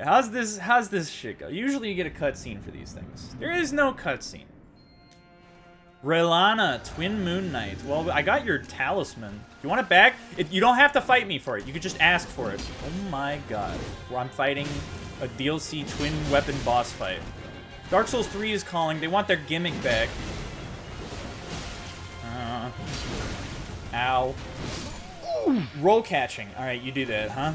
How's this shit go? Usually you get a cutscene for these things. There is no cutscene. Relana, Twin Moon Knight. Well, I got your talisman. You want it back? You don't have to fight me for it. You could just ask for it. Oh my god. Well, I'm fighting a DLC twin weapon boss fight. Dark Souls 3 is calling. They want their gimmick back. Ow. Ooh, roll catching. Alright, you do that, huh?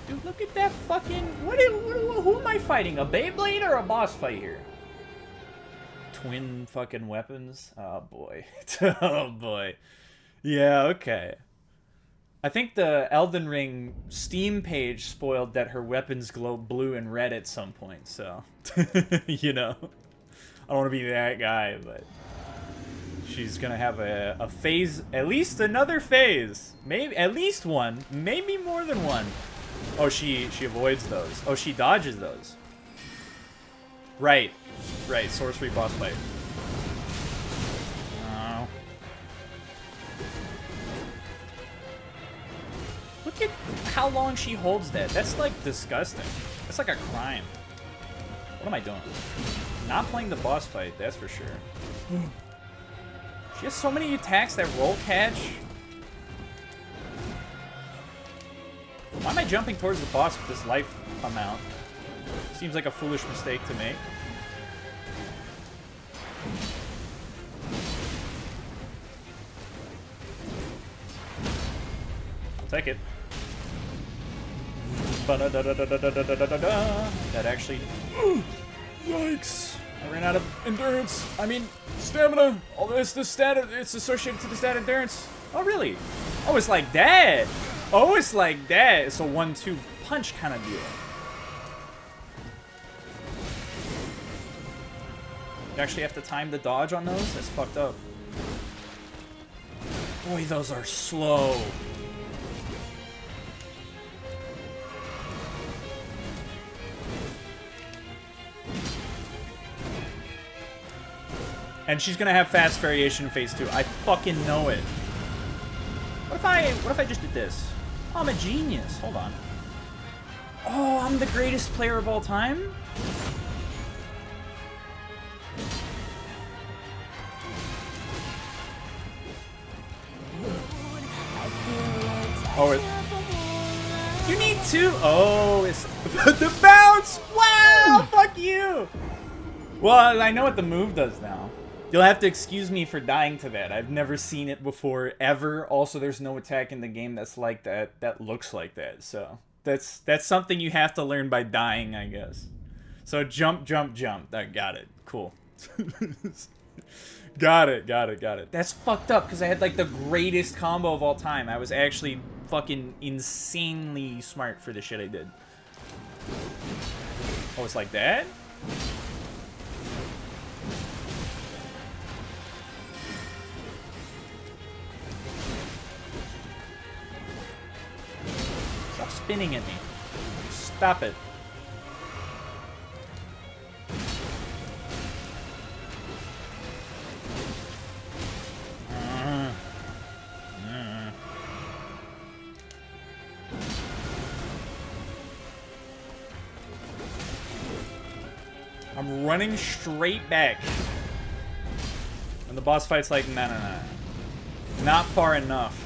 Dude, look at that fucking... Who am I fighting? A Beyblade or a boss fight here? Twin fucking weapons? Oh, boy. Oh, boy. Yeah, okay. I think the Elden Ring Steam page spoiled that her weapons glow blue and red at some point, so... you know. I don't want to be that guy, but... she's gonna have a phase... at least another phase. Maybe at least one. Maybe more than one. Oh, she avoids those. Oh, she dodges those. Right. Right, sorcery boss fight. Oh. Look at how long she holds that. That's, like, disgusting. That's like a crime. What am I doing? Not playing the boss fight, that's for sure. She has so many attacks that roll catch. Why am I jumping towards the boss with this life amount? Seems like a foolish mistake to make. I'll take it. That actually... Yikes! I ran out of endurance. I mean, stamina. All this, it's associated to the stat endurance. Oh, really? Oh, it's like that. Oh, it's like that. It's a 1-2 punch kind of deal. You actually have to time the dodge on those? That's fucked up. Boy, those are slow. And she's gonna have fast variation in phase 2. I fucking know it. What if I just did this? Oh, I'm a genius. Hold on. Oh, I'm the greatest player of all time? Oh, you need to. Oh, it's the bounce. Wow, fuck you. Well, I know what the move does now. You'll have to excuse me for dying to that. I've never seen it before, ever. Also, there's no attack in the game that's like that, that looks like that. So that's something you have to learn by dying, I guess. So jump, jump, jump. I got it. Cool. Got it. That's fucked up because I had like the greatest combo of all time. I was actually fucking insanely smart for the shit I did. Oh, it's like that? Stop spinning at me. Stop it. I'm running straight back. And the boss fight's like, no. Not far enough.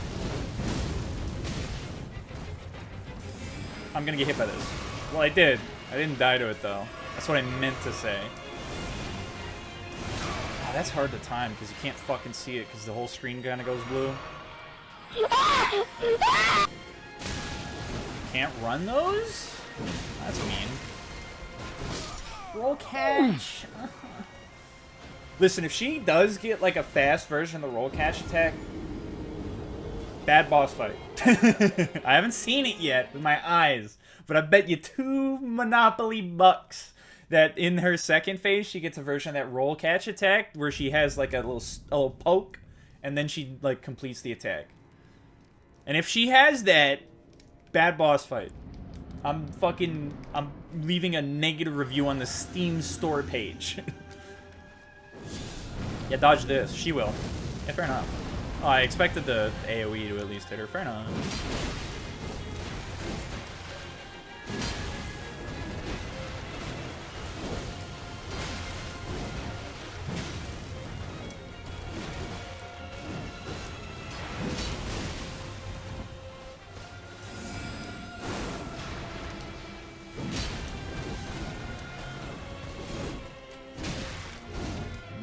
I'm gonna get hit by this. Well, I did. I didn't die to it, though. That's what I meant to say. Oh, that's hard to time, because you can't fucking see it, because the whole screen kind of goes blue. Can't run those? That's mean. Roll catch. Listen, if she does get like a fast version of the roll catch attack, bad boss fight. I haven't seen it yet with my eyes, but I bet you 2 Monopoly bucks that in her second phase she gets a version of that roll catch attack where she has like a little poke and then she like completes the attack. And if she has that, bad boss fight. I'm leaving a negative review on the Steam store page. Yeah, dodge this. She will. Yeah, fair enough. Oh, I expected the AoE to at least hit her. Fair enough.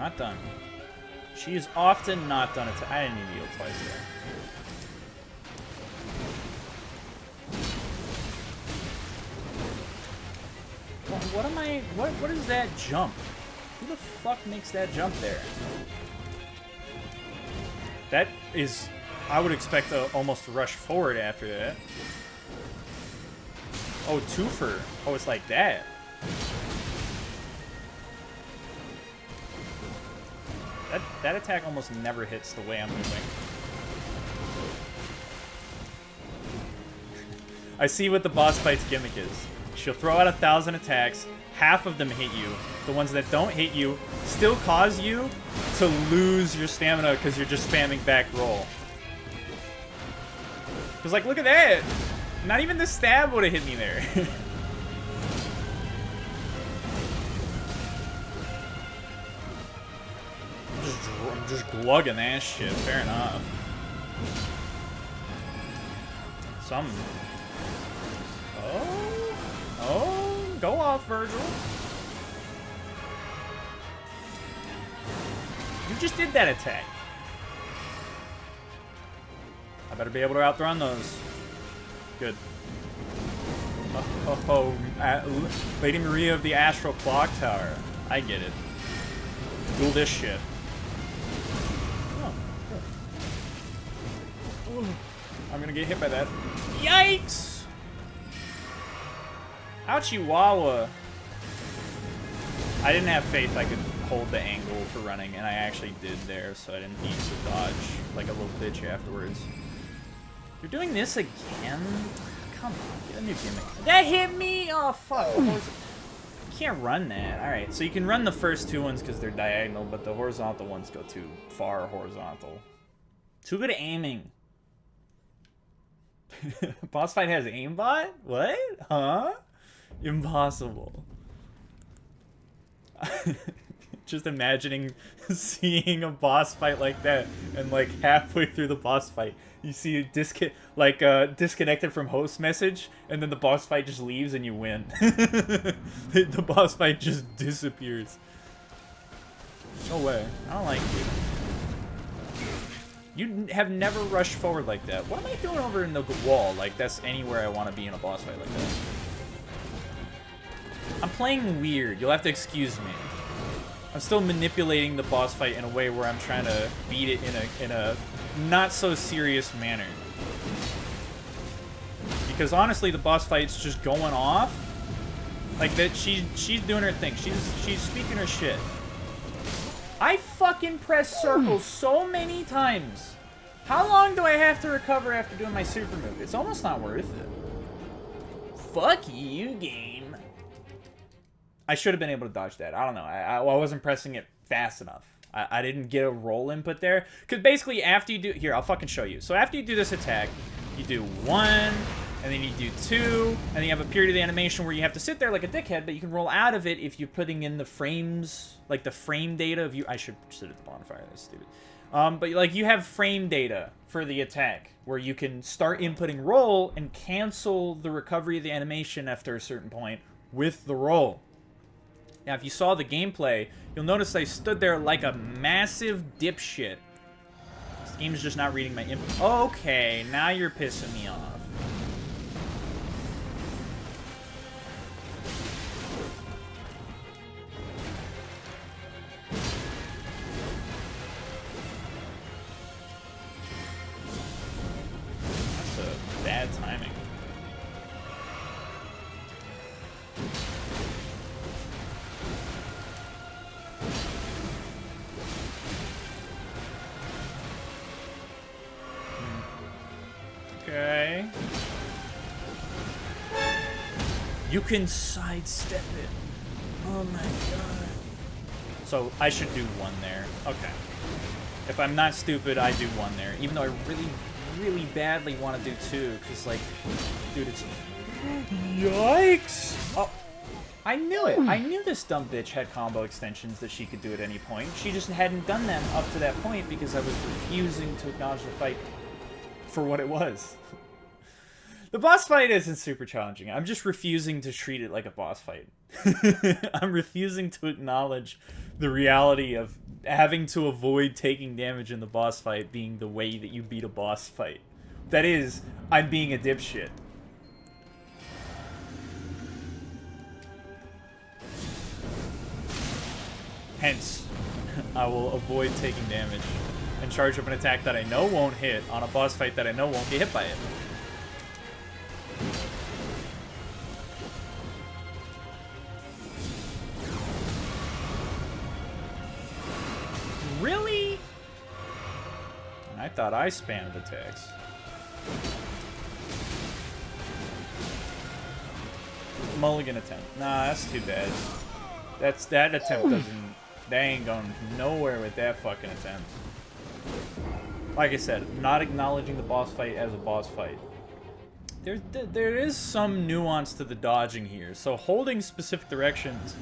Not done. She is often not done. I didn't even yield twice there. Well, what am I... What is that jump? Who the fuck makes that jump there? That is... I would expect to almost rush forward after that. Oh, twofer. Oh, it's like that. That attack almost never hits the way I'm moving. I see what the boss fight's gimmick is. She'll throw out 1,000 attacks, half of them hit you. The ones that don't hit you still cause you to lose your stamina because you're just spamming back roll. Because, like, look at that! Not even the stab would have hit me there. I'm just glugging that shit. Fair enough. Some... Oh, go off, Virgil. You just did that attack. I better be able to outrun those. Good. Lady Maria of the Astral Clock Tower. I get it. Duel this shit. Oh, good. I'm gonna get hit by that. Yikes! Ouchie Wawa. I didn't have faith I could hold the angle for running, and I actually did there, so I didn't need to dodge like a little bitch afterwards. You're doing this again? Come on, get a new gimmick. That hit me! Oh, fuck. You can't run that. Alright, so you can run the first two ones because they're diagonal, but the horizontal ones go too far horizontal. Too good at aiming. Boss fight has aimbot? What? Huh? Impossible. Just imagining seeing a boss fight like that, and like halfway through the boss fight, you see a disconnected from host message, and then the boss fight just leaves and you win. The boss fight just disappears. No way. I don't like you. You have never rushed forward like that. What am I doing over in the wall? Like, that's anywhere I want to be in a boss fight like that. I'm playing weird. You'll have to excuse me. I'm still manipulating the boss fight in a way where I'm trying to beat it in a not so serious manner. Because honestly, the boss fight's just going off. Like that, she's doing her thing. She's speaking her shit. I fucking press circle so many times. How long do I have to recover after doing my super move? It's almost not worth it. Fuck you, game. I should have been able to dodge that. I don't know. I wasn't pressing it fast enough. I didn't get a roll input there. Because basically, after you do... Here, I'll fucking show you. So after you do this attack, you do 1, and then you do 2, and then you have a period of the animation where you have to sit there like a dickhead, but you can roll out of it if you're putting in the frames, like the frame data of you... I should sit at the bonfire. That's stupid. But like you have frame data for the attack, where you can start inputting roll and cancel the recovery of the animation after a certain point with the roll. Now, if you saw the gameplay, you'll notice I stood there like a massive dipshit. This game's just not reading my input. Okay, now you're pissing me off. That's a bad timing. Okay. You can sidestep it. Oh my god. So I should do 1 there. Okay. If I'm not stupid, I do 1 there. Even though I really, really badly want to do 2. Because, like, dude, it's... Yikes! Oh, I knew it. I knew this dumb bitch had combo extensions that she could do at any point. She just hadn't done them up to that point because I was refusing to acknowledge the fight for what it was. The boss fight isn't super challenging. I'm just refusing to treat it like a boss fight. I'm refusing to acknowledge the reality of having to avoid taking damage in the boss fight being the way that you beat a boss fight. That is, I'm being a dipshit. Hence, I will avoid taking damage and charge up an attack that I know won't hit on a boss fight that I know won't get hit by it. Really? I thought I spammed attacks. Mulligan attempt. Nah, that's too bad. That attempt doesn't... They ain't going nowhere with that fucking attempt. Like I said, not acknowledging the boss fight as a boss fight. There is some nuance to the dodging here. So holding specific directions,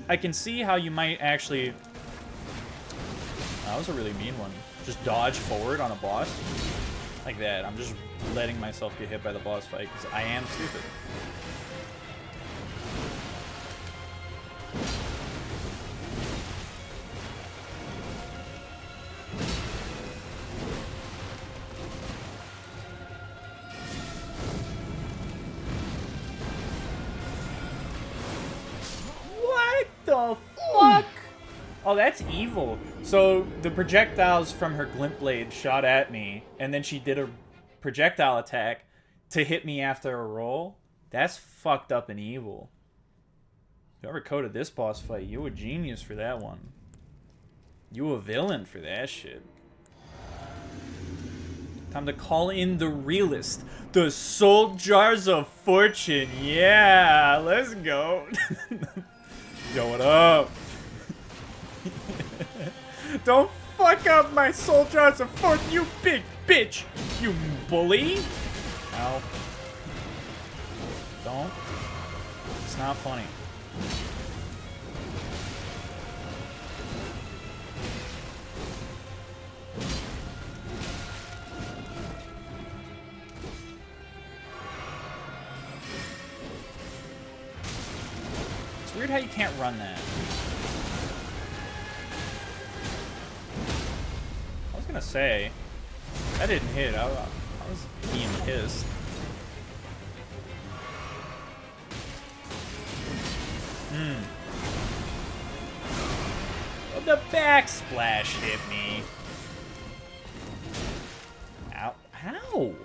I can see how you might actually... That was a really mean one. Just dodge forward on a boss. Like that. I'm just letting myself get hit by the boss fight because I am stupid. What the fuck? Oh, that's evil. So the projectiles from her glint blade shot at me, and then she did a projectile attack to hit me after a roll. That's fucked up and evil. Whoever coded this boss fight, you a genius for that one. You a villain for that shit. Time to call in the realist. The soul jars of fortune. Yeah, let's go. Yo, what up? Don't fuck up my soul jars of fortune, you big bitch! You bully! Ow. Don't. It's not funny. It's weird how you can't run that. I was gonna say, that didn't hit. I was being pissed. Well, the backsplash hit me. Ow. Ow!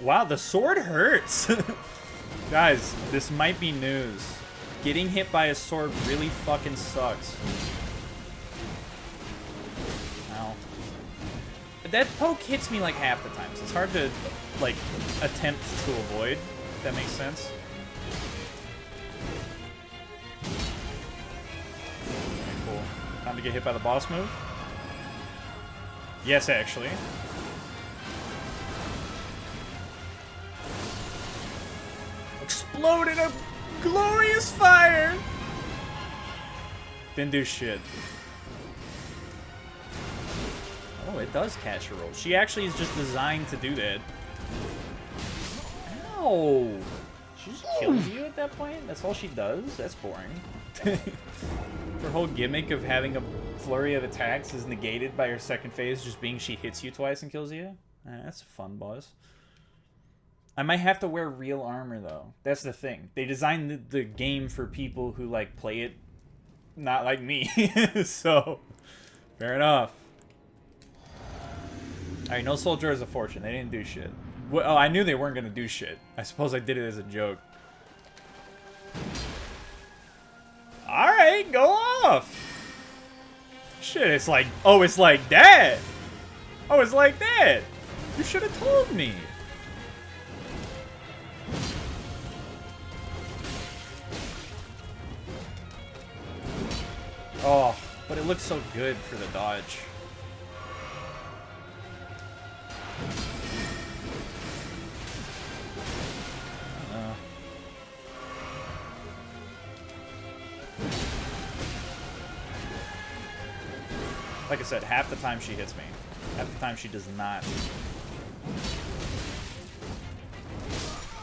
Wow, the sword hurts! Guys, this might be news. Getting hit by a sword really fucking sucks. Ow. But that poke hits me like half the time, so it's hard to, like, attempt to avoid, if that makes sense. Okay, cool. Time to get hit by the boss move? Yes, actually. Explode in a glorious fire! Didn't do shit. Oh, it does catch a roll. She actually is just designed to do that. Ow! She just kills you at that point? That's all she does? That's boring. Her whole gimmick of having a flurry of attacks is negated by her second phase just being she hits you twice and kills you? That's a fun boss. I might have to wear real armor, though. That's the thing. They designed the game for people who, like, play it not like me. So, fair enough. Alright, no soldiers of fortune. They didn't do shit. Well, oh, I knew they weren't going to do shit. I suppose I did it as a joke. Alright, go off! Shit, it's like... Oh, it's like that! Oh, it's like that! You should have told me! Oh, but it looks so good for the dodge. Like I said, half the time she hits me. Half the time she does not.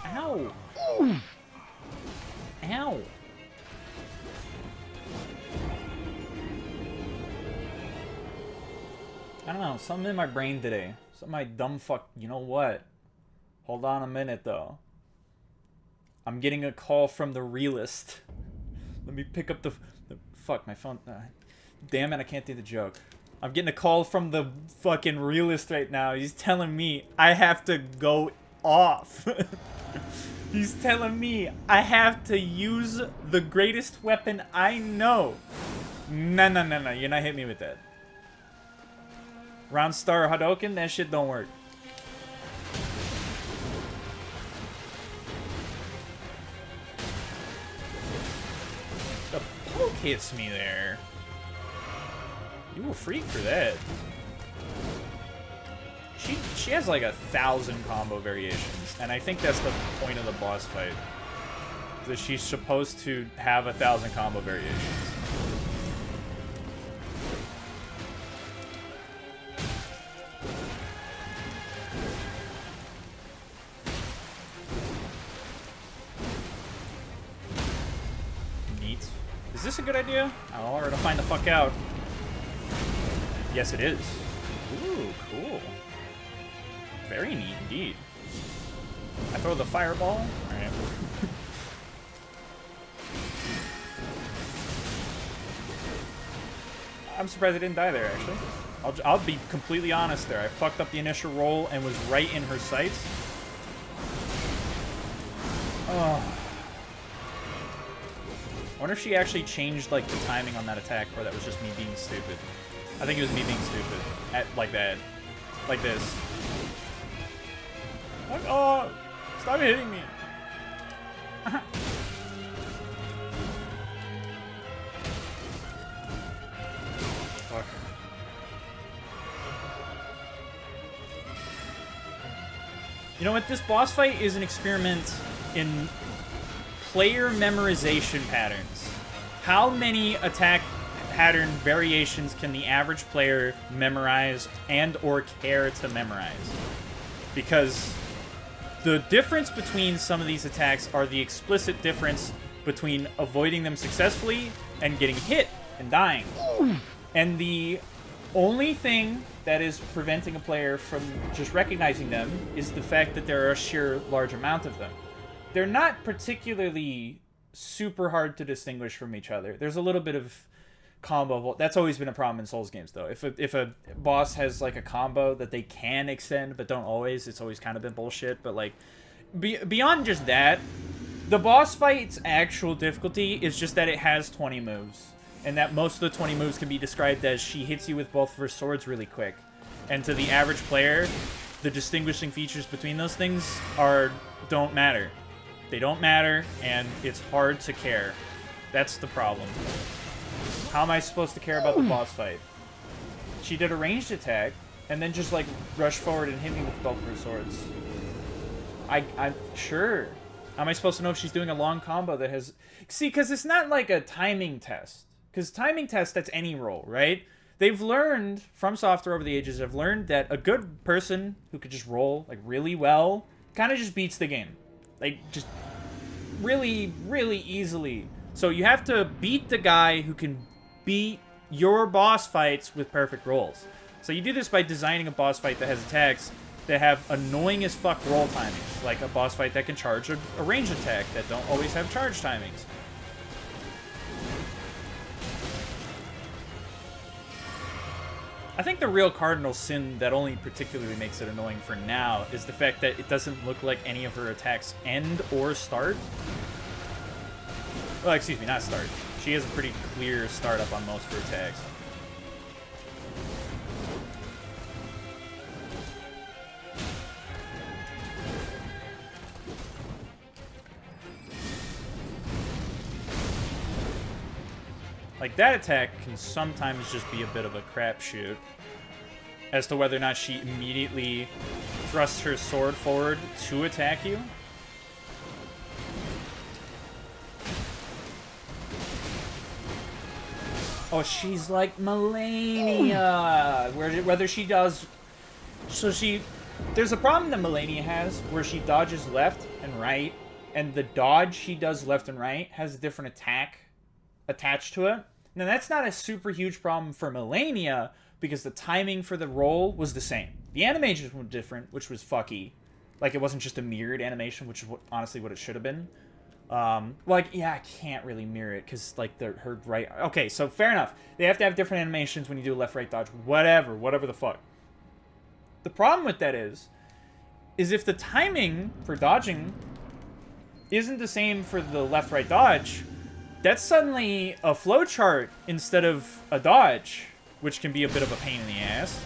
Ow! Ow! I don't know, something in my brain today. Something my dumb fuck... You know what? Hold on a minute, though. I'm getting a call from the realist. Let me pick up the fuck, my phone... damn it, I can't do the joke. I'm getting a call from the fucking realist right now. He's telling me I have to go off. He's telling me I have to use the greatest weapon I know. No, no, no, no. You're not hitting me with that. Round Star Hadoken, that shit don't work. The poke hits me there. You a freak for that. She has like 1,000 combo variations, and I think that's the point of the boss fight. That she's supposed to have 1,000 combo variations. Neat. Is this a good idea? I'll already find the fuck out. Yes, it is. Ooh, cool. Very neat indeed. I throw the fireball. Alright. I'm surprised I didn't die there, actually. I'll be completely honest there. I fucked up the initial roll and was right in her sights. Oh. I wonder if she actually changed, like, the timing on that attack, or that was just me being stupid. I think it was me being stupid. Like that. Like this. What? Oh! Stop hitting me! Fuck. You know what? This boss fight is an experiment in player memorization patterns. How many attack pattern variations can the average player memorize and or care to memorize? Because the difference between some of these attacks are the explicit difference between avoiding them successfully and getting hit and dying. And the only thing that is preventing a player from just recognizing them is the fact that there are a sheer large amount of them. They're not particularly super hard to distinguish from each other. There's a little bit of combo. That's always been a problem in Souls games, though. If a boss has like a combo that they can extend but don't always, it's always kind of been bullshit. But like, beyond just that, the boss fight's actual difficulty is just that it has 20 moves, and that most of the 20 moves can be described as she hits you with both of her swords really quick. And to the average player, the distinguishing features between those things don't matter. They don't matter, and it's hard to care. That's the problem. How am I supposed to care about the boss fight? She did a ranged attack, and then just, like, rushed forward and hit me with both of her swords. I'm sure. How am I supposed to know if she's doing a long combo that has... See, because it's not like a timing test. Because timing test, that's any roll, right? They've learned, from software over the ages, have learned that a good person who could just roll, like, really well, kind of just beats the game. Like, just really, really easily. So you have to beat the guy who can beat your boss fights with perfect rolls. So you do this by designing a boss fight that has attacks that have annoying as fuck roll timings. Like a boss fight that can charge a ranged attack that don't always have charge timings. I think the real cardinal sin that only particularly makes it annoying for now is the fact that it doesn't look like any of her attacks end or start. Well, excuse me, not start. She has a pretty clear startup on most of her attacks. Like, that attack can sometimes just be a bit of a crapshoot as to whether or not she immediately thrusts her sword forward to attack you. Oh, she's like Melania. Whether she does... So there's a problem that Melania has where she dodges left and right, and the dodge she does left and right has a different attack attached to it. Now, that's not a super huge problem for Melania, because the timing for the roll was the same. The animations were different, which was fucky. Like, it wasn't just a mirrored animation, which is honestly what it should have been. Like, yeah, I can't really mirror it, because, like, her right... Okay, so fair enough. They have to have different animations when you do a left-right dodge. Whatever the fuck. The problem with that is if the timing for dodging isn't the same for the left-right dodge, that's suddenly a flowchart instead of a dodge, which can be a bit of a pain in the ass.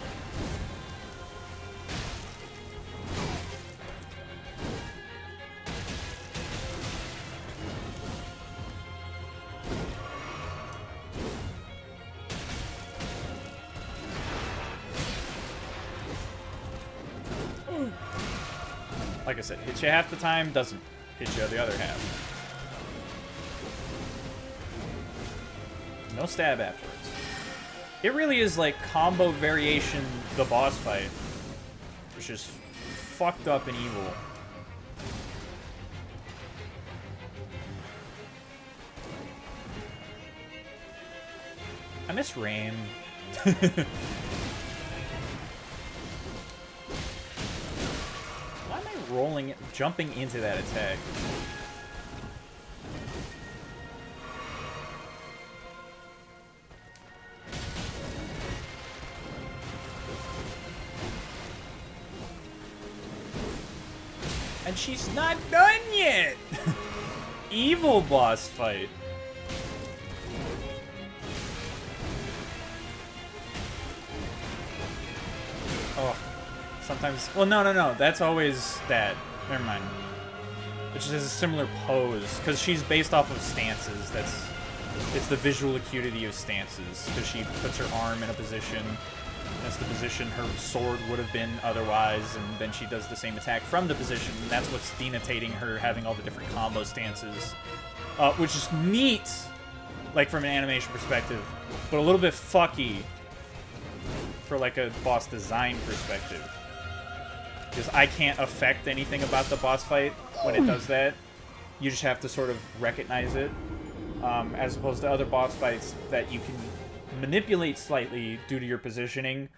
Like I said, hits you half the time, doesn't hit you the other half. No stab afterwards. It really is like combo variation the boss fight, which is fucked up and evil. I miss rain. Why am I rolling, jumping into that attack? And she's not done yet! Evil boss fight. Oh. Sometimes... Well, no. That's always that. Never mind. Which is a similar pose. Because she's based off of stances. It's the visual acuity of stances. Because she puts her arm in a position. That's the position her sword would have been otherwise, and then she does the same attack from the position, and that's what's denotating her having all the different combo stances. Which is neat, like from an animation perspective, but a little bit fucky for like a boss design perspective. Because I can't affect anything about the boss fight when it does that. You just have to sort of recognize it, as opposed to other boss fights that you can manipulate slightly due to your positioning.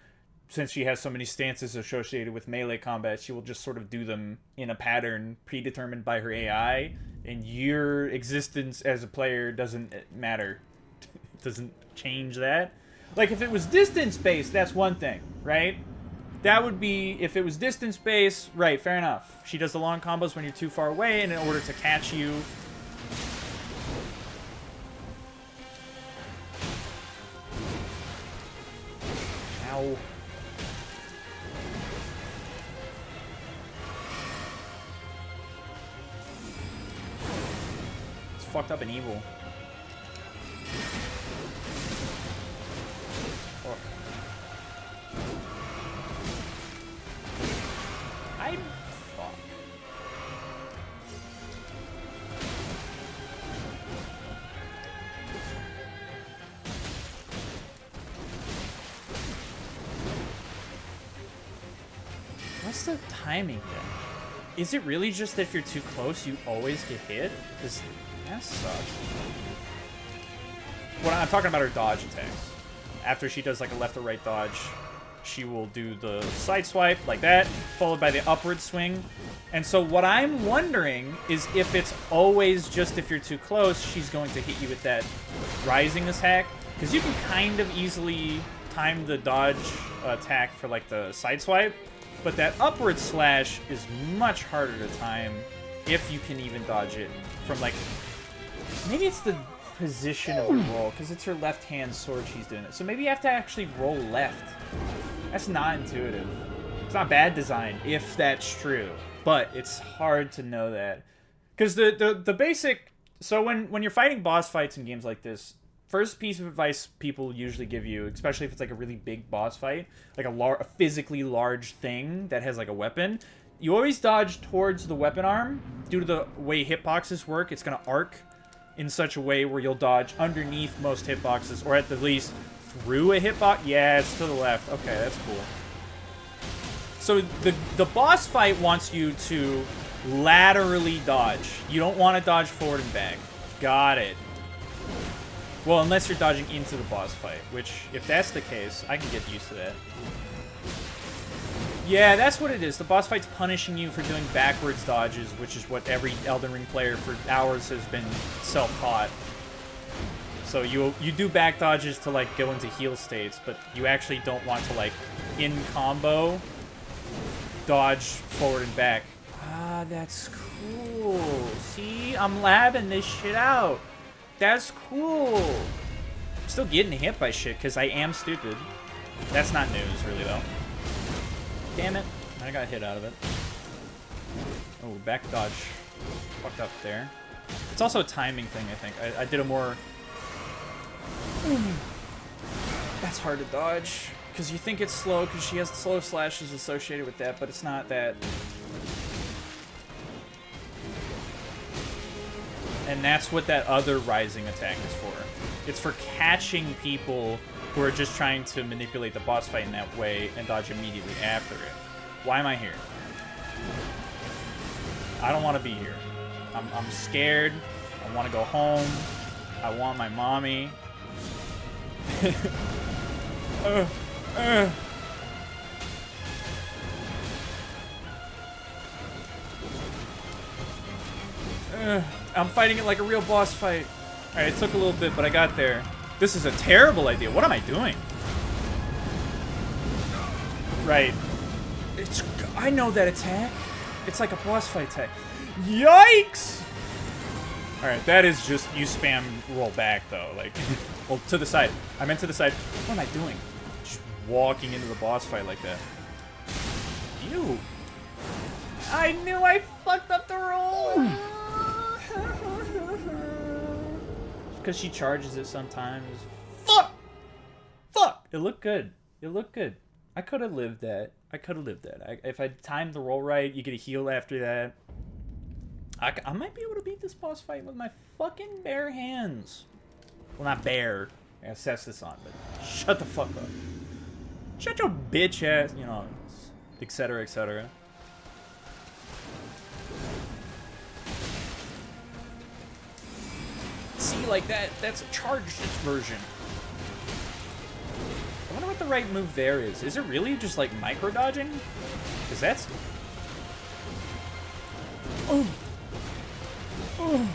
Since she has so many stances associated with melee combat, she will just sort of do them in a pattern predetermined by her AI, and your existence as a player doesn't matter. It doesn't change that. Like, if it was distance-based, that's one thing, right? That would be, if it was distance-based, right, fair enough. She does the long combos when you're too far away, and in order to catch you... Ow. It's fucked up and evil. Oh. Fuck. What's the timing then? Is it really just that if you're too close, you always get hit? Because that sucks. Well, I'm talking about her dodge attacks. After she does like a left or right dodge, she will do the side swipe like that, followed by the upward swing. And so what I'm wondering is if it's always just if you're too close, she's going to hit you with that rising attack. Because you can kind of easily time the dodge attack for like the side swipe. But that upward slash is much harder to time if you can even dodge it from like... Maybe it's the position of the roll, because it's her left-hand sword she's doing it. So maybe you have to actually roll left. That's not intuitive. It's not bad design, if that's true. But it's hard to know that. Because the basic... So when you're fighting boss fights in games like this, first piece of advice people usually give you, especially if it's like a really big boss fight, like a physically large thing that has like a weapon, you always dodge towards the weapon arm. Due to the way hitboxes work, it's going to arc in such a way where you'll dodge underneath most hitboxes, or at the least through a hitbox. Yeah, it's to the left. Okay, that's cool. So the boss fight wants you to laterally dodge. You don't want to dodge forward and back. Got it. Well, unless you're dodging into the boss fight, which, if that's the case, I can get used to that. Yeah, that's what it is. The boss fight's punishing you for doing backwards dodges, which is what every Elden Ring player for hours has been self-taught. So you do back dodges to, like, go into heal states, but you actually don't want to, like, in combo, dodge forward and back. Ah, that's cool. See? I'm labbing this shit out. That's cool. I'm still getting hit by shit because I am stupid. That's not news, really, though. Damn it. I got hit out of it. Oh, back dodge. Fucked up there. It's also a timing thing, I think. I did a more... That's hard to dodge. Because you think it's slow because she has slow slashes associated with that, but it's not that. And that's what that other rising attack is for. It's for catching people who are just trying to manipulate the boss fight in that way and dodge immediately after it. Why am I here? I don't want to be here. I'm scared. I want to go home. I want my mommy. I'm fighting it like a real boss fight. Alright, it took a little bit, but I got there. This is a terrible idea. What am I doing? Right. I know that attack. It's like a boss fight attack. Yikes! Alright, that is just, you spam roll back, though. Like, well, to the side. I meant to the side. What am I doing? Just walking into the boss fight like that. Ew. I knew I fucked up the roll! Because she charges it sometimes. Fuck! Fuck! It looked good. It looked good. I could have lived that. I could have lived that. If I timed the roll right, you get a heal after that. I might be able to beat this boss fight with my fucking bare hands. Well, not bare. I gotta assess this on, but shut the fuck up. Shut your bitch ass, you know, etc., etc. See, like that's a charged version. I wonder what the right move there is. Is it really just like micro dodging? Because that's... Oh. Oh.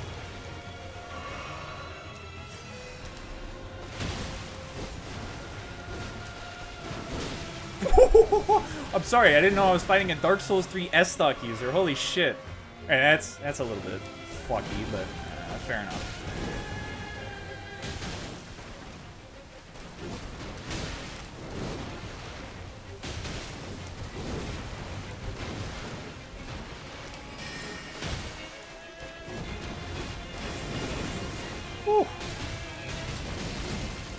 I'm sorry, I didn't know I was fighting a Dark Souls 3 S-Stock user. Holy shit. Alright, that's a little bit fucky, but fair enough. Whew.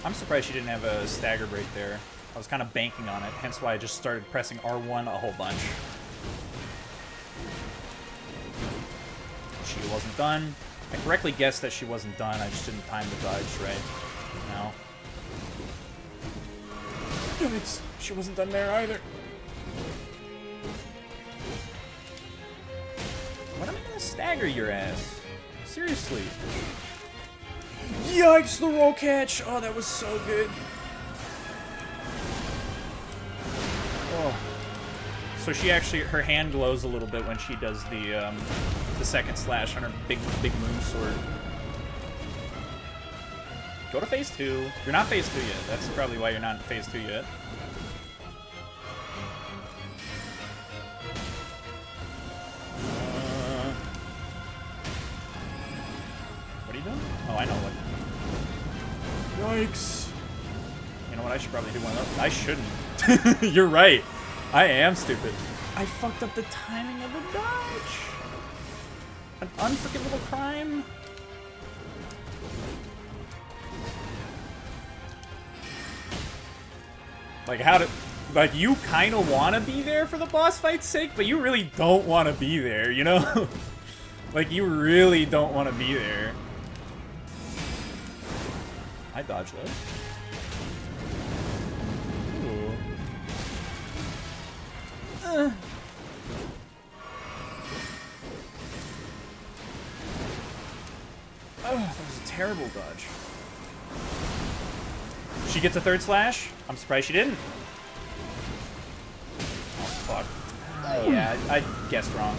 I'm surprised she didn't have a stagger break there. I was kind of banking on it, hence why I just started pressing R1 a whole bunch. She wasn't done. I correctly guessed that she wasn't done, I just didn't time the dodge right. No. Yikes, she wasn't done there either. When am I gonna stagger your ass? Seriously. Yikes, the roll catch! Oh, that was so good. Oh. So she actually, her hand glows a little bit when she does the second slash on her big moon sword. Go to phase 2. You're not phase 2 yet. That's probably why you're not in phase 2 yet. What are you doing? Oh, I know what. Yikes. You know what? I should probably do one of those. I shouldn't. You're right. I am stupid. I fucked up the timing of the dodge. An unforgivable crime. Like, how to... Like, you kind of want to be there for the boss fight's sake, but you really don't want to be there, you know? Like, you really don't want to be there. I dodged those. Ooh. Oh, that was a terrible dodge. She gets a third slash. I'm surprised she didn't. Oh, fuck. Yeah, I guessed wrong.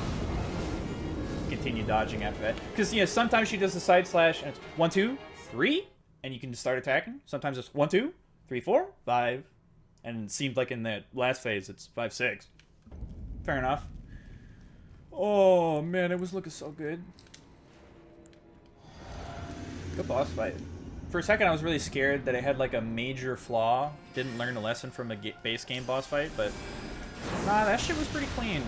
Continue dodging after that. Because, you know, sometimes she does the side slash, and it's 1, 2, 3, and you can start attacking. Sometimes it's 1, 2, 3, 4, 5, and it seemed like in the last phase it's 5, 6. Fair enough. Oh, man, it was looking so good. Good boss fight. For a second, I was really scared that it had, like, a major flaw. Didn't learn a lesson from a base game boss fight, but... Nah, that shit was pretty clean.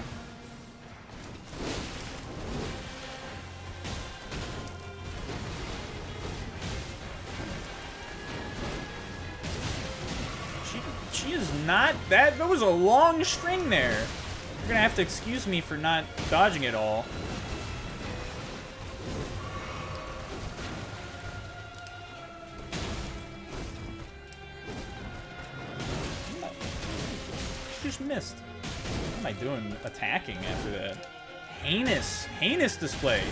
She is not... That was a long string there. You're gonna have to excuse me for not dodging it all. She just missed. What am I doing attacking after that? Heinous display.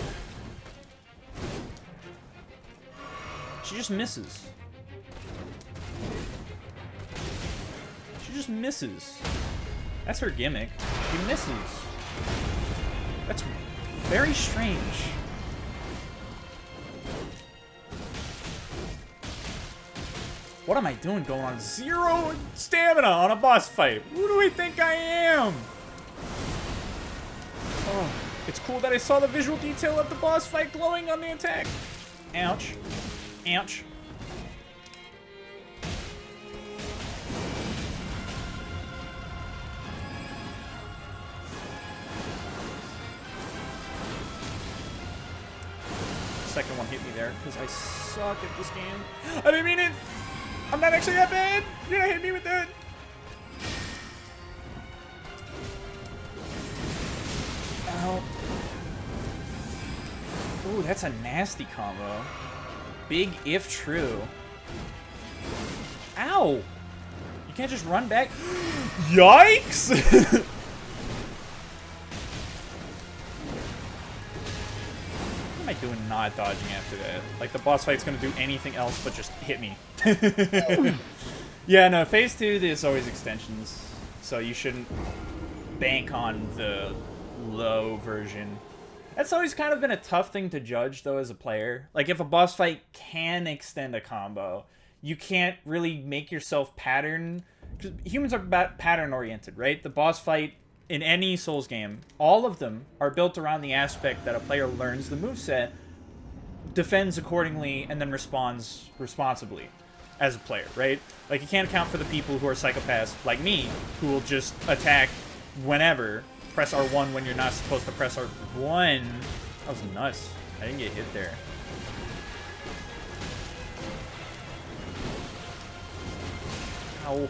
She just misses. She just misses. That's her gimmick. She misses. That's very strange. What am I doing going on 0 stamina on a boss fight? Who do I think I am? Oh, it's cool that I saw the visual detail of the boss fight glowing on the attack. Ouch. Ouch. Second one hit me there because I suck at this game. I didn't mean it. I'm not actually that bad. You're gonna hit me with that. Ow. Ooh, that's a nasty combo. Big if true. Ow. You can't just run back. Yikes. What am I doing not dodging after that? Like, the boss fight's gonna do anything else but just hit me. Yeah, no, phase 2, there's always extensions. So you shouldn't bank on the low version. That's always kind of been a tough thing to judge, though, as a player. Like, if a boss fight can extend a combo, you can't really make yourself pattern... 'Cause humans are pattern-oriented, right? The boss fight in any Souls game, all of them are built around the aspect that a player learns the moveset, defends accordingly, and then responds responsibly as a player, right? Like, you can't account for the people who are psychopaths like me, who will just attack whenever, press R1 when you're not supposed to press R1. That was nuts. I didn't get hit there. Ow.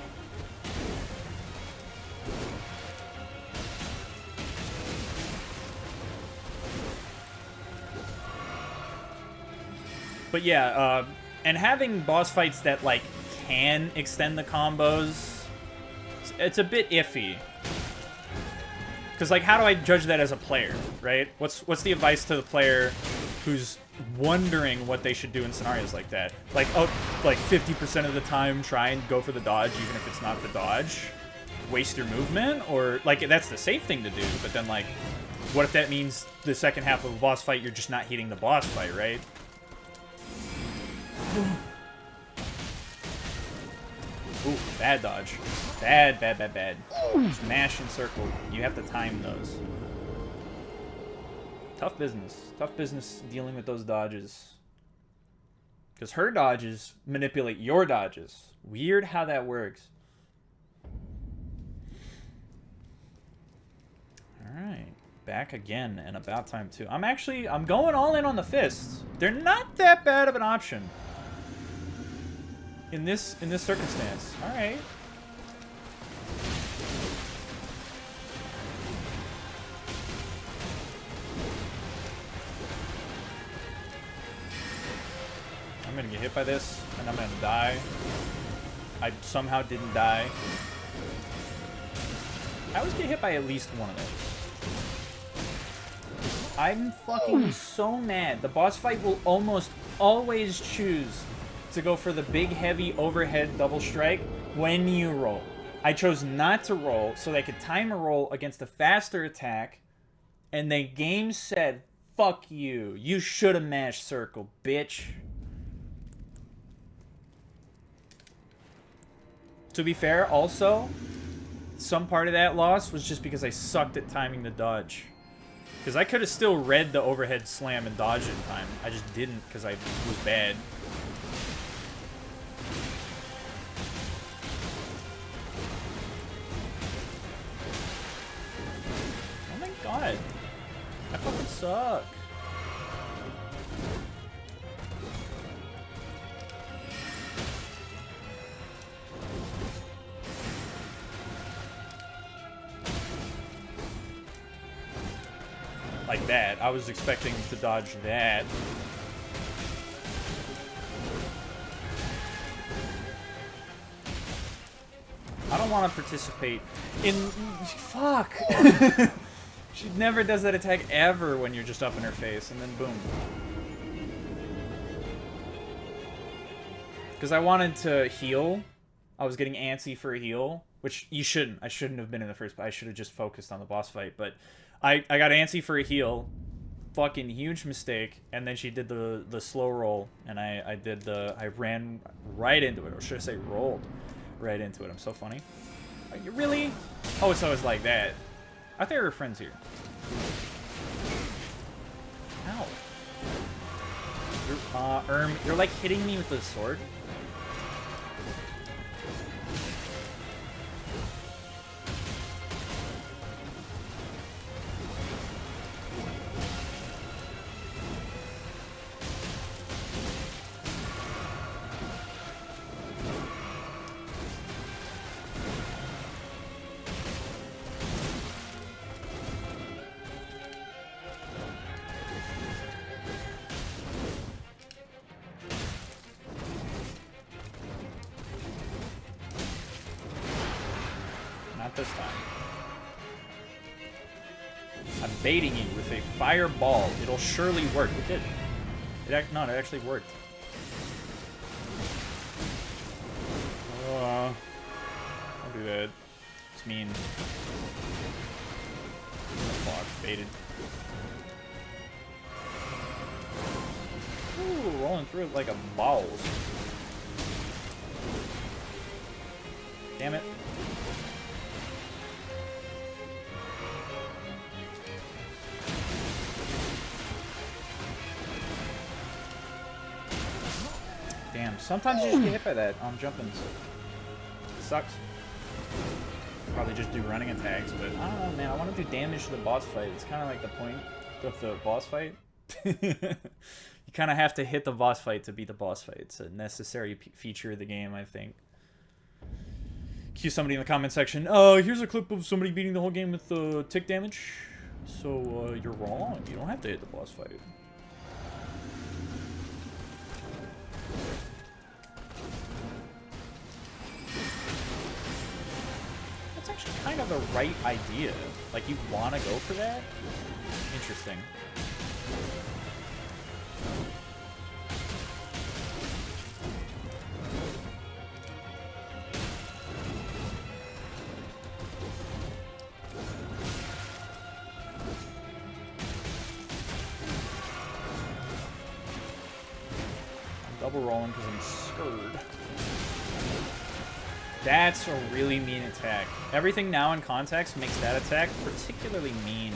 But yeah, and having boss fights that, like, can extend the combos, it's a bit iffy. Because, like, how do I judge that as a player, right? What's the advice to the player who's wondering what they should do in scenarios like that? Like, oh, like 50% of the time try and go for the dodge, even if it's not the dodge? Waste your movement? Or, like, that's the safe thing to do, but then, like, what if that means the second half of a boss fight you're just not hitting the boss fight, right? Ooh, bad dodge. Bad, bad, bad, bad. Just mash and circle. You have to time those. Tough business. Tough business dealing with those dodges. Because her dodges manipulate your dodges. Weird how that works. Alright. Back again, and about time too. I'm going all in on the fists. They're not that bad of an option. In this circumstance. Alright. I'm gonna get hit by this, and I'm gonna die. I somehow didn't die. I always get hit by at least one of those. I'm fucking so mad. The boss fight will almost always choose to go for the big, heavy overhead double strike when you roll. I chose not to roll so they could time a roll against a faster attack, and the game said, fuck you. You should have mashed circle, bitch. To be fair, also, some part of that loss was just because I sucked at timing the dodge. Because I could have still read the overhead slam and dodged it in time. I just didn't because I was bad. Oh my god. I fucking suck. Like that. I was expecting to dodge that. I don't want to participate in... Fuck! She never does that attack ever when you're just up in her face, and then boom. Because I wanted to heal. I was getting antsy for a heal, which you shouldn't. I shouldn't have been in the first place. I should have just focused on the boss fight, but... I got antsy for a heal, fucking huge mistake, and then she did the slow roll, and I ran right into it, or should I say rolled right into it. I'm so funny. Are you really? Oh, so it's like that. I thought we were friends here. Ow. You're like hitting me with the sword. This time. I'm baiting you with a fireball. It'll surely work. It did. No, it actually worked. Don't do that. It's mean. Fuck, baited. Ooh, rolling through it like a balls. Damn it. Damn, sometimes you just get hit by that on jumpins. It sucks. Probably just do running attacks, but I don't know, man. I want to do damage to the boss fight. It's kind of like the point of the boss fight. You kind of have to hit the boss fight to beat the boss fight. It's a necessary feature of the game, I think. Cue somebody in the comment section. Here's a clip of somebody beating the whole game with tick damage. So, you're wrong. You don't have to hit the boss fight. That's actually kind of the right idea. Like, you want to go for that? Interesting. Double rolling because I'm scared. That's a really mean attack. Everything now in context makes that attack particularly mean.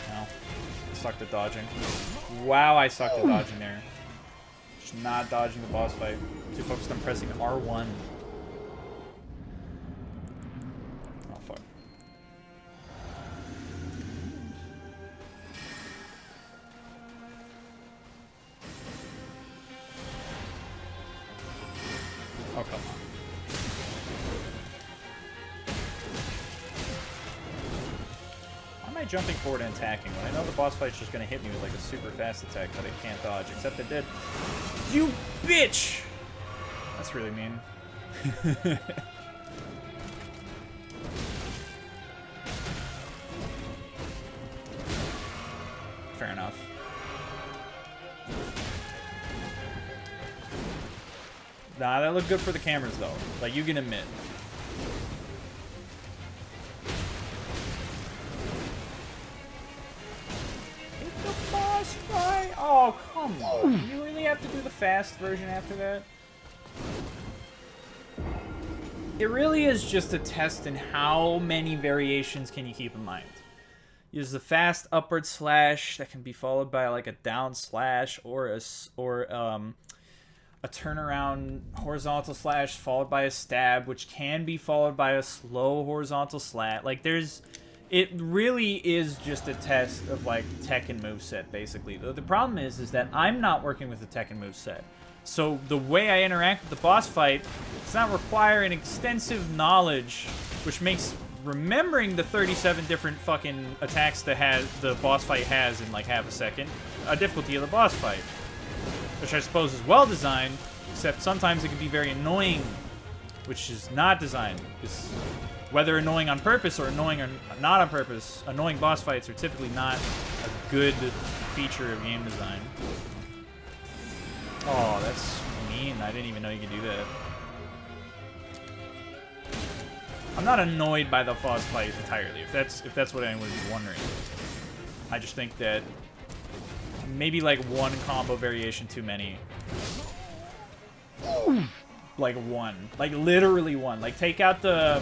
No. I sucked at dodging. Wow, I sucked at dodging there. Just not dodging the boss fight. Too focused on pressing R1. Oh, come on. Why am I jumping forward and attacking when I know the boss fight's just going to hit me with like a super fast attack that I can't dodge, except it did. You bitch! That's really mean. Fair enough. Nah, that looked good for the cameras, though. Like, you can admit. It's the boss fight! Oh, come on. You really have to do the fast version after that? It really is just a test in how many variations can you keep in mind. Use the fast upward slash that can be followed by like a down slash or a turnaround horizontal slash followed by a stab, which can be followed by a slow horizontal slat. Like it really is just a test of like Tekken moveset basically. The problem is that I'm not working with the Tekken moveset. So the way I interact with the boss fight does not require an extensive knowledge, which makes remembering the 37 different fucking attacks that the boss fight has in like half a second a difficulty of the boss fight. Which I suppose is well designed, except sometimes it can be very annoying, which is not designed. Because whether annoying on purpose or annoying or not on purpose, annoying boss fights are typically not a good feature of game design. Oh, that's mean. I didn't even know you could do that. I'm not annoyed by the boss fight entirely, if that's what anyone was wondering. I just think that maybe like one combo variation too many. Like one. Like literally one. Like take out the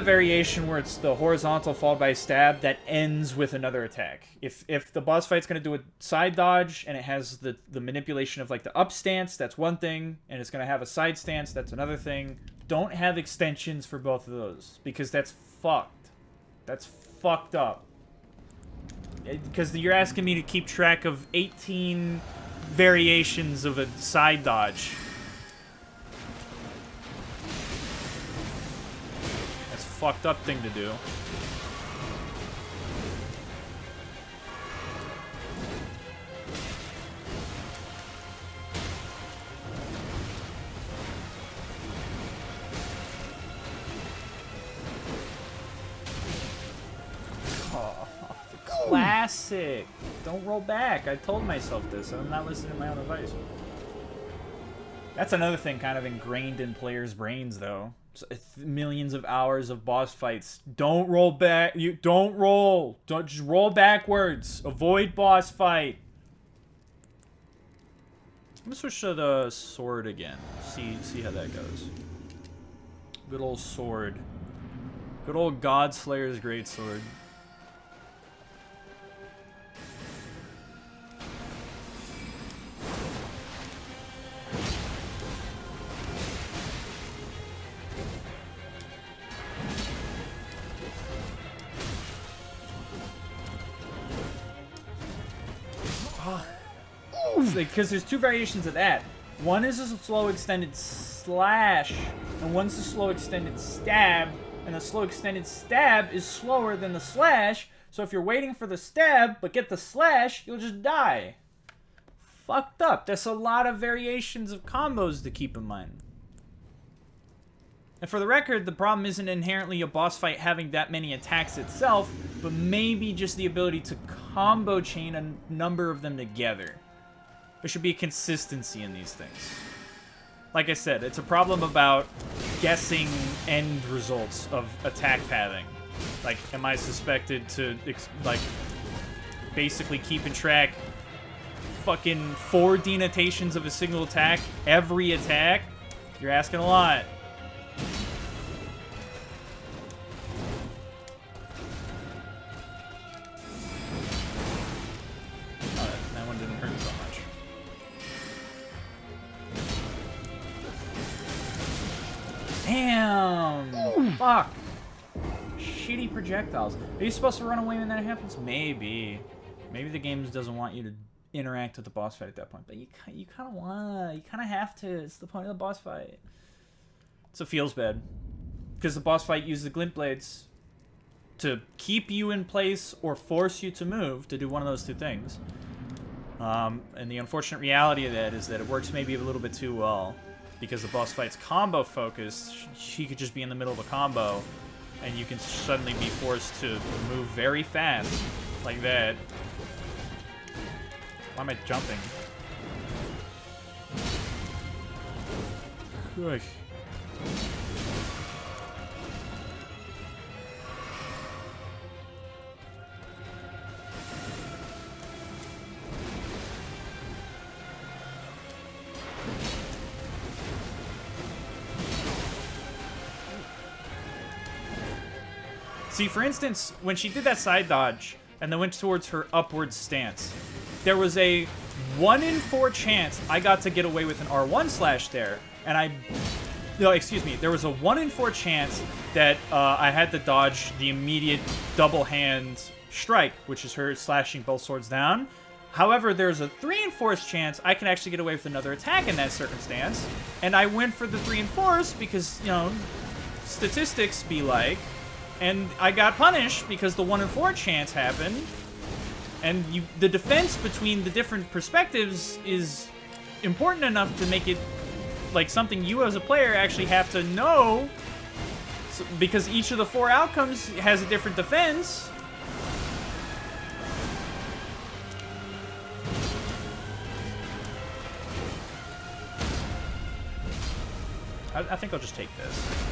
variation where it's the horizontal followed by a stab that ends with another attack. If the boss fight's gonna do a side dodge and it has the manipulation of like the up stance, that's one thing, and it's gonna have a side stance, that's another thing. Don't have extensions for both of those, because that's fucked. That's fucked up. Because you're asking me to keep track of 18 variations of a side dodge. That's a fucked up thing to do. Classic. Don't roll back. I told myself this, and I'm not listening to my own advice. That's another thing kind of ingrained in players' brains, though. Millions of hours of boss fights. Don't roll back. You don't roll. Don't just roll backwards. Avoid boss fight. I'm gonna switch to the sword again. See how that goes. Good old sword. Good old God Slayer's greatsword. Because there's two variations of that. One is a slow extended slash, and one's a slow extended stab, and the slow extended stab is slower than the slash, so if you're waiting for the stab but get the slash, you'll just die. Fucked up. That's a lot of variations of combos to keep in mind. And for the record, the problem isn't inherently a boss fight having that many attacks itself, but maybe just the ability to combo chain a number of them together. There should be a consistency in these things. Like I said, it's a problem about guessing end results of attack pathing. Like, am I suspected to, like, basically keeping track fucking 4 denotations of a single attack every attack? You're asking a lot. Oh, that one didn't hurt so much. Damn! Fuck! Shitty projectiles. Are you supposed to run away when that happens? Maybe. Maybe the game doesn't want you to interact with the boss fight at that point, but you kind of wanna. You kind of have to. It's the point of the boss fight. So it feels bad. Because the boss fight uses the glint blades to keep you in place or force you to move, to do one of those two things. And the unfortunate reality of that is that it works maybe a little bit too well. Because the boss fight's combo focused, she could just be in the middle of a combo, and you can suddenly be forced to move very fast Like that. Why am I jumping? Gosh. See, for instance, when she did that side dodge and then went towards her upward stance, there was a 1 in 4 chance I got to get away with an R1 slash there, and no, excuse me, there was a 1 in 4 chance that I had to dodge the immediate double hand strike, which is her slashing both swords down. However, there's a 3 in 4 chance I can actually get away with another attack in that circumstance, and I went for the 3 in 4s because, you know, statistics be like, and I got punished because the 1 in 4 chance happened. And the defense between the different perspectives is important enough to make it like something you as a player actually have to know, because each of the 4 outcomes has a different defense. I think I'll just take this.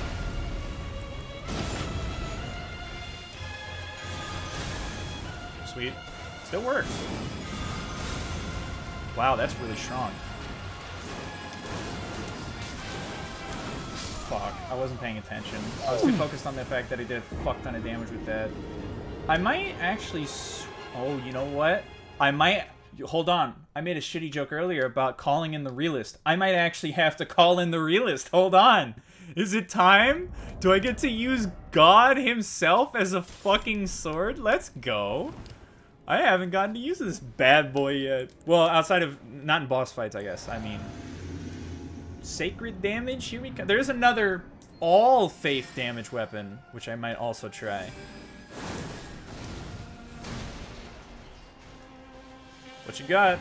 Sweet. Still works. Wow, that's really strong. Fuck, I wasn't paying attention. I was too focused on the fact that he did a fuck ton of damage with that. I might actually... Oh, you know what? I might... Hold on. I made a shitty joke earlier about calling in the realist. I might actually have to call in the realist. Hold on. Is it time? Do I get to use God himself as a fucking sword? Let's go. I haven't gotten to use this bad boy yet. Well, outside of... Not in boss fights, I guess. I mean... Sacred damage? Here we go. There's another all-faith damage weapon, which I might also try. What you got?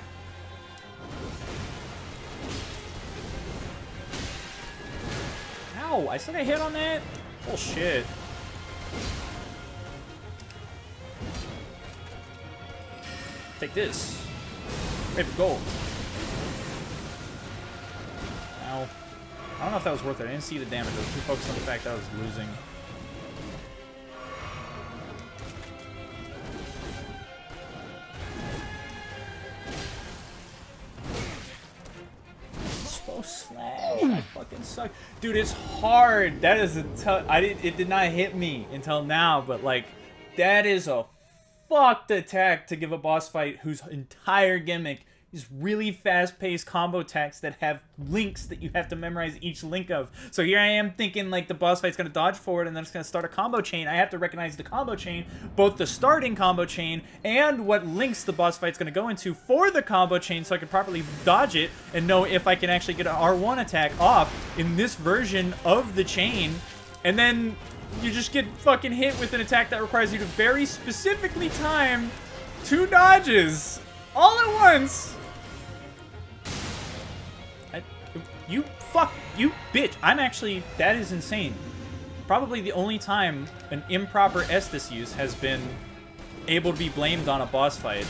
Ow! I said I hit on that? Bullshit. Take this. Maybe gold. Ow. I don't know if that was worth it. I didn't see the damage. I was too focused on the fact that I was losing. Slow slash. I fucking suck. Dude, it's hard. That is a tough... It did not hit me until now, but like, that is a fucked attack to give a boss fight whose entire gimmick is really fast-paced combo attacks that have links that you have to memorize each link of. So here I am thinking like the boss fight's gonna dodge forward and then it's gonna start a combo chain. I have to recognize the combo chain, both the starting combo chain and what links the boss fight's gonna go into for the combo chain, so I can properly dodge it and know if I can actually get an R1 attack off in this version of the chain. And then you just get fucking hit with an attack that requires you to very specifically time 2 dodges all at once. You bitch. I'm actually, that is insane. Probably the only time an improper Estus use has been able to be blamed on a boss fight.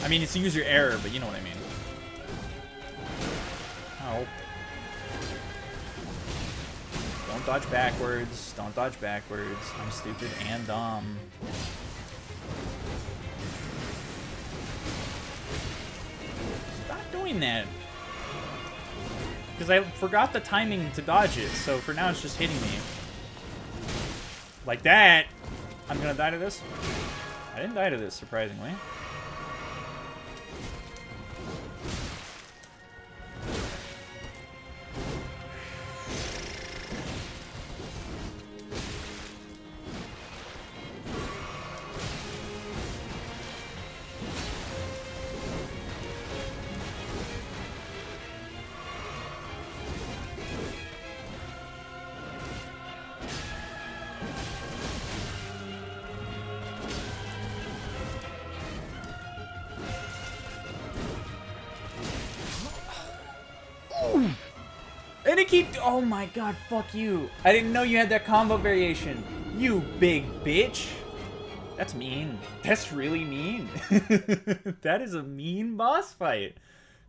I mean, it's user error, but you know what I mean. Oh. Don't dodge backwards. Don't dodge backwards. I'm stupid and dumb. Stop doing that. Because I forgot the timing to dodge it, so for now it's just hitting me. Like that! I'm gonna die to this? I didn't die to this, surprisingly. And it keep... Oh my god, fuck you. I didn't know you had that combo variation. You big bitch. That's mean. That's really mean. That is a mean boss fight.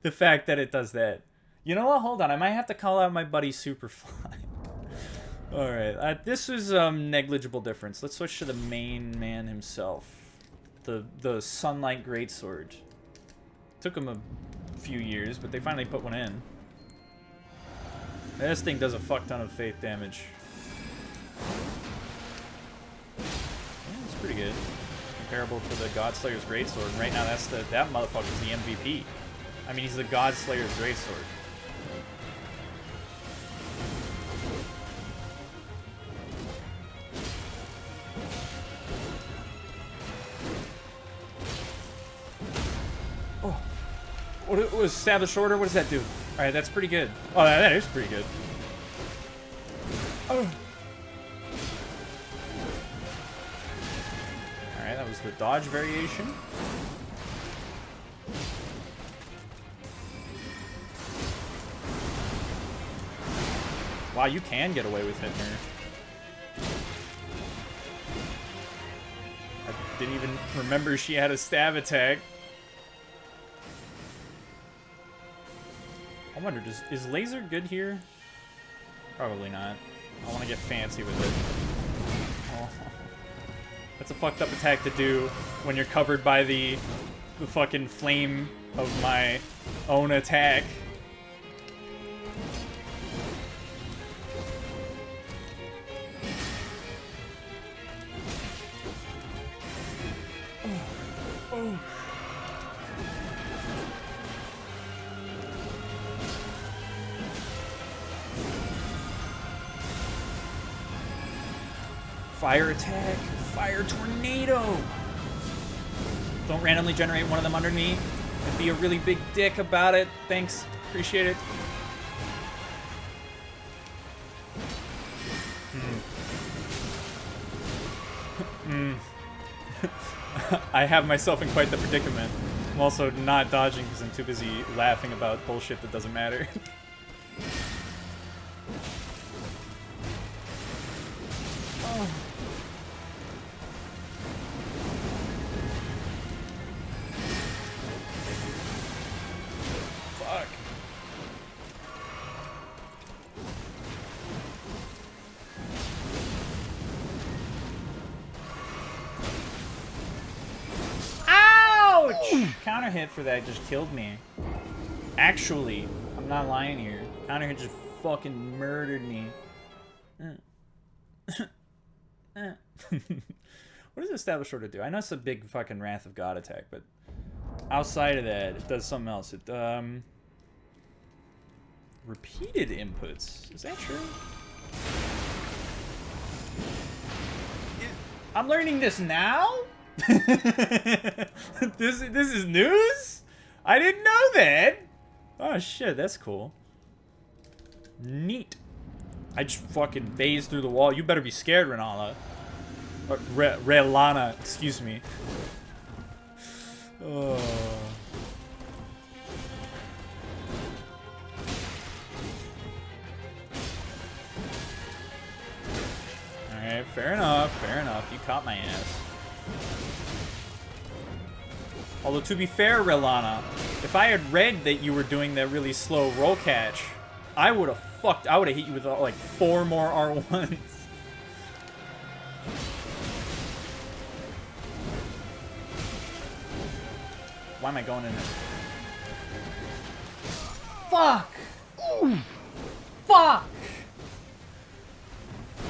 The fact that it does that. You know what? Hold on. I might have to call out my buddy Superfly. Alright. This was negligible difference. Let's switch to the main man himself. The Sunlight Greatsword. Took him a few years, but they finally put one in. This thing does a fuck ton of faith damage. Yeah, it's pretty good. Comparable to the Godslayer's Greatsword. Right now, that motherfucker's the MVP. I mean, he's the Godslayer's Greatsword. Oh. What was Established Order? What does that do? Alright, that's pretty good. Oh, that is pretty good. Oh. Alright, that was the dodge variation. Wow, you can get away with hitting her. I didn't even remember she had a stab attack. I wonder, is laser good here? Probably not. I want to get fancy with it. Oh. That's a fucked up attack to do when you're covered by the fucking flame of my own attack. Oh. Fire attack, fire tornado. Don't randomly generate one of them under me and be a really big dick about it. Thanks, appreciate it. I have myself in quite the predicament. I'm also not dodging because I'm too busy laughing about bullshit that doesn't matter. Oh. Fuck. Ouch! Counter hit for that just killed me. Actually, I'm not lying here. Counter hit just fucking murdered me. What does Established Order do? I know it's a big fucking Wrath of God attack, but outside of that, it does something else. It repeated inputs. Is that true? I'm learning this now? This is news? I didn't know that. Oh shit, that's cool. Neat. I just fucking phased through the wall. You better be scared, Renala. Or Relana, excuse me. Oh. Alright, fair enough, fair enough. You caught my ass. Although, to be fair, Relana, if I had read that you were doing that really slow roll catch, I would have hit you with like 4 more R1s. Why am I going in there? Fuck! Ooh. Fuck!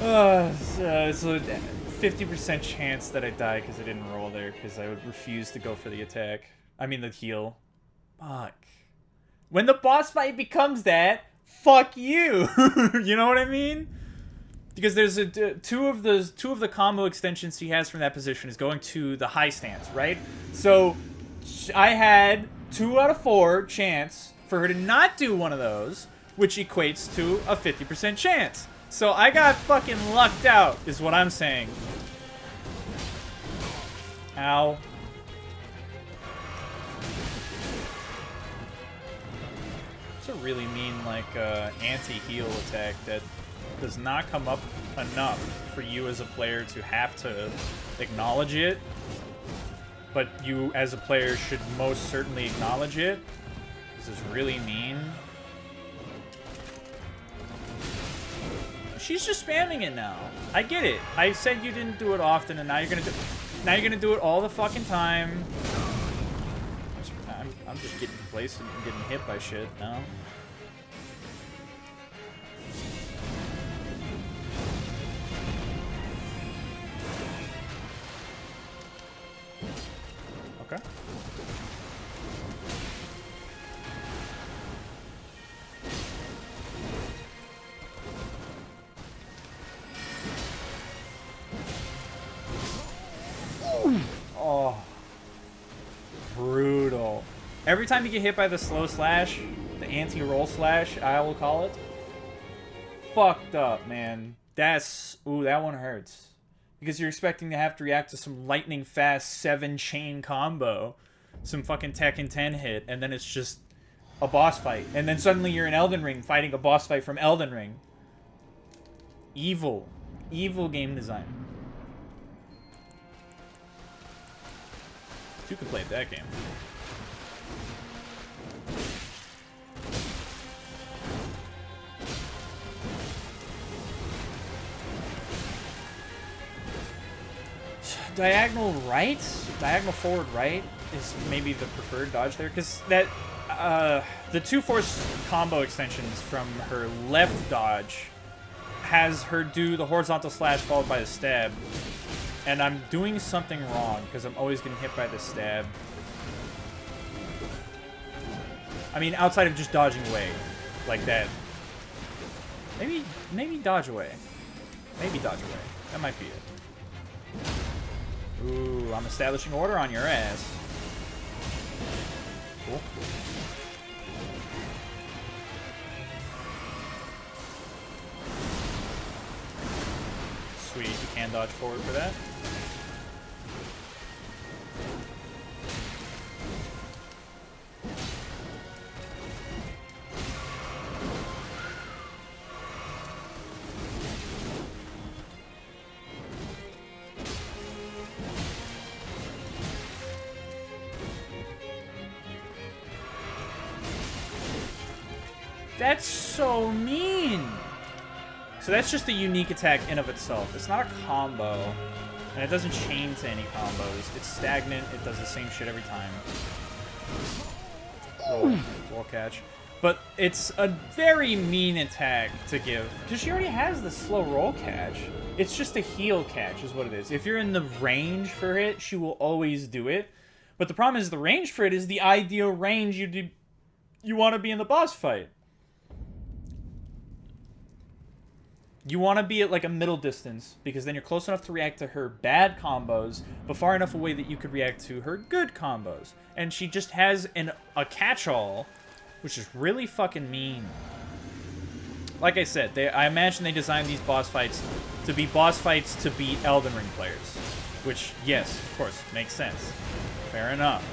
It's a 50% chance that I die because I didn't roll there because I would refuse to go for the attack. I mean the heal. Fuck. When the boss fight becomes that, fuck you! You know what I mean? Because there's two of the combo extensions he has from that position is going to the high stance, right? So I had 2 out of 4 chance for her to not do one of those, which equates to a 50% chance. So I got fucking lucked out, is what I'm saying. Ow. It's a really mean, like, anti-heal attack that does not come up enough for you as a player to have to acknowledge it, but you as a player should most certainly acknowledge it. This is really mean. She's just spamming it now. I get it. I said you didn't do it often, and now you're gonna do it all the fucking time. I'm just getting complacent and getting hit by shit now. Okay. Oh. Brutal. Every time you get hit by the slow slash, the anti-roll slash, I will call it, fucked up, man. That's... Ooh, that one hurts. Because you're expecting to have to react to some lightning fast 7-chain combo. Some fucking Tekken 10 hit, and then it's just a boss fight. And then suddenly you're in Elden Ring fighting a boss fight from Elden Ring. Evil. Evil game design. You can play that game. Diagonal right? Diagonal forward right is maybe the preferred dodge there, because that the 2-force combo extensions from her left dodge has her do the horizontal slash followed by the stab. And I'm doing something wrong, because I'm always getting hit by the stab. I mean, outside of just dodging away. Like that. Maybe dodge away. Maybe dodge away. That might be it. Ooh, I'm establishing order on your ass. Cool. Sweet, you can dodge forward for that. That's so mean. So that's just a unique attack in of itself. It's not a combo, and it doesn't chain to any combos. It's stagnant. It does the same shit every time. Roll catch. But it's a very mean attack to give, because she already has the slow roll catch. It's just a heal catch is what it is. If you're in the range for it, she will always do it. But the problem is the range for it is the ideal range you want to be in the boss fight. You want to be at like a middle distance, because then you're close enough to react to her bad combos, but far enough away that you could react to her good combos. And she just has a catch-all, which is really fucking mean. Like I said, I imagine they designed these boss fights to be boss fights to beat Elden Ring players. Which, yes, of course, makes sense. Fair enough.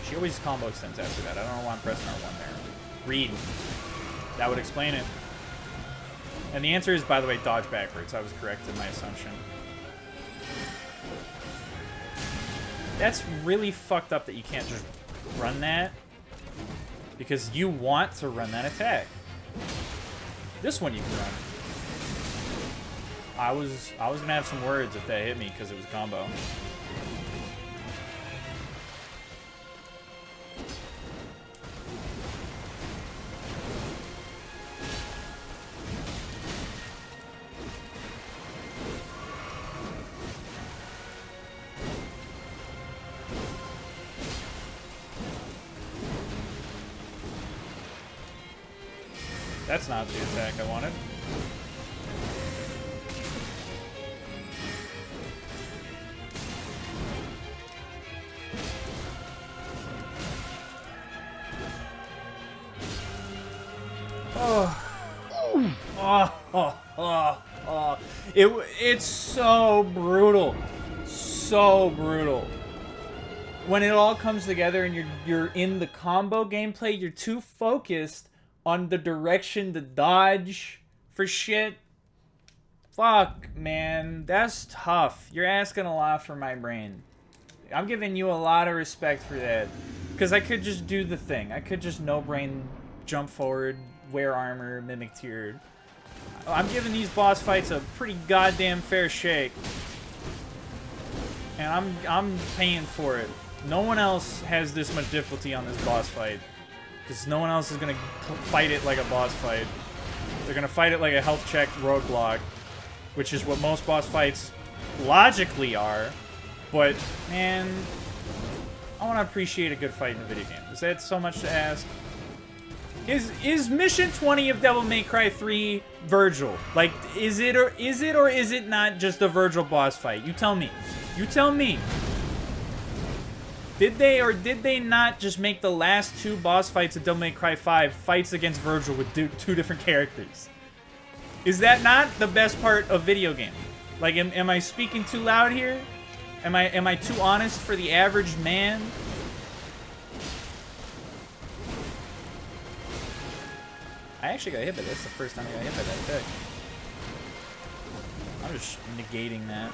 She always combo extends after that. I don't know why I'm pressing R1 there. Read. That would explain it. And the answer is, by the way, dodge backwards. I was correct in my assumption. That's really fucked up that you can't just run that, because you want to run that attack. This one you can run. I was gonna have some words if that hit me because it was a combo. That's not the attack I wanted. It's so brutal. So brutal. when it all comes together and you're in the combo gameplay, you're too focused on the direction to dodge for shit. Fuck, man. That's tough. You're asking a lot for my brain. I'm giving you a lot of respect for that. Because I could just do the thing. I could just no-brain jump forward, wear armor, mimic tier. I'm giving these boss fights a pretty goddamn fair shake. And I'm paying for it. No one else has this much difficulty on this boss fight. Because no one else is going to fight it like a boss fight. They're going to fight it like a health check roadblock. Which is what most boss fights logically are. But, man, I want to appreciate a good fight in a video game. Is that so much to ask? Is Mission 20 of Devil May Cry 3 Virgil? Like, is it or is it not just a Virgil boss fight? You tell me. You tell me. Did they or did they not just make the last two boss fights of Devil May Cry 5 fights against Virgil with two different characters? Is that not the best part of video game? Like, am I speaking too loud here? Am I too honest for the average man? I actually got hit by this the first time I got hit by that attack. I'm just negating that.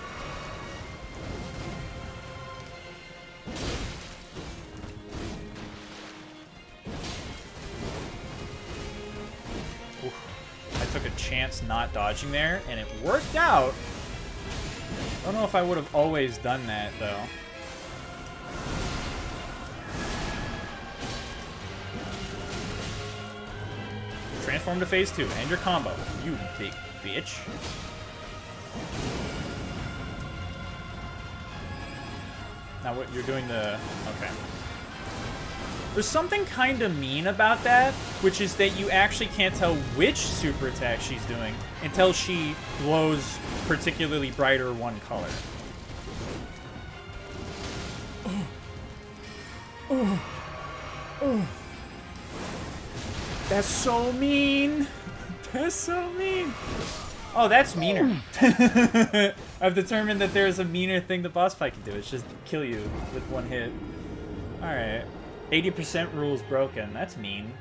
Oof. I took a chance not dodging there, and it worked out. I don't know if I would have always done that, though. Transform to phase 2. End your combo. You big bitch. Now what you're doing the... Okay. There's something kind of mean about that, which is that you actually can't tell which super attack she's doing until she glows particularly brighter one color. Oh. Oh. Oh. That's so mean. That's so mean. Oh, that's meaner. I've determined that there's a meaner thing the boss fight can do. It's just kill you with one hit. Alright. 80% rules broken. That's mean.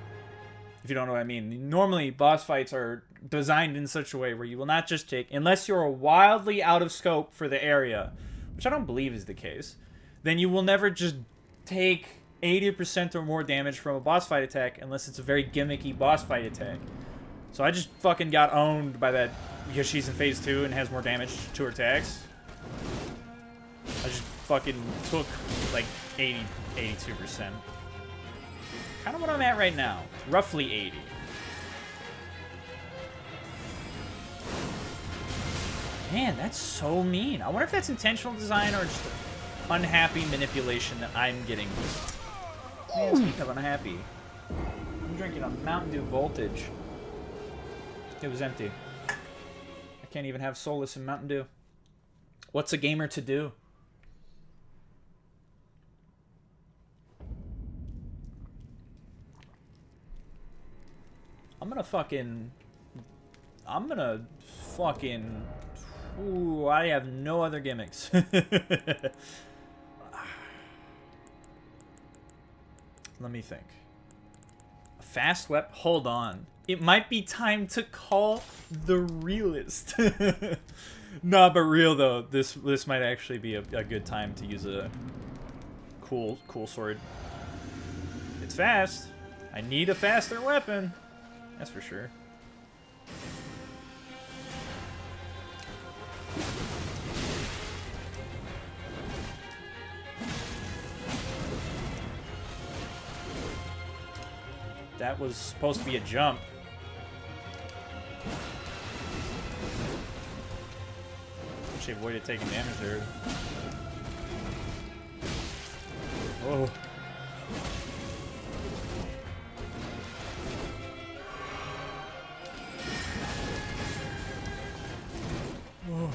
If you don't know what I mean. Normally, boss fights are designed in such a way where you will not just take... Unless you're wildly out of scope for the area, which I don't believe is the case, then you will never just take 80% or more damage from a boss fight attack unless it's a very gimmicky boss fight attack. So I just fucking got owned by that because she's in phase 2 and has more damage to her attacks. I just fucking took like 82%. Kind of what I'm at right now. Roughly 80. Man, that's so mean. I wonder if that's intentional design or just unhappy manipulation that I'm getting. Man, speaking of unhappy, I'm drinking a Mountain Dew Voltage. It was empty. I can't even have Solus and Mountain Dew. What's a gamer to do? I'm gonna fucking... Ooh, I have no other gimmicks. Let me think. A fast weapon? Hold on. It might be time to call the realist. Nah, but real though, this might actually be a good time to use a cool sword. It's fast. I need a faster weapon. That's for sure. That was supposed to be a jump. Actually avoided taking damage there. Oh. Oh.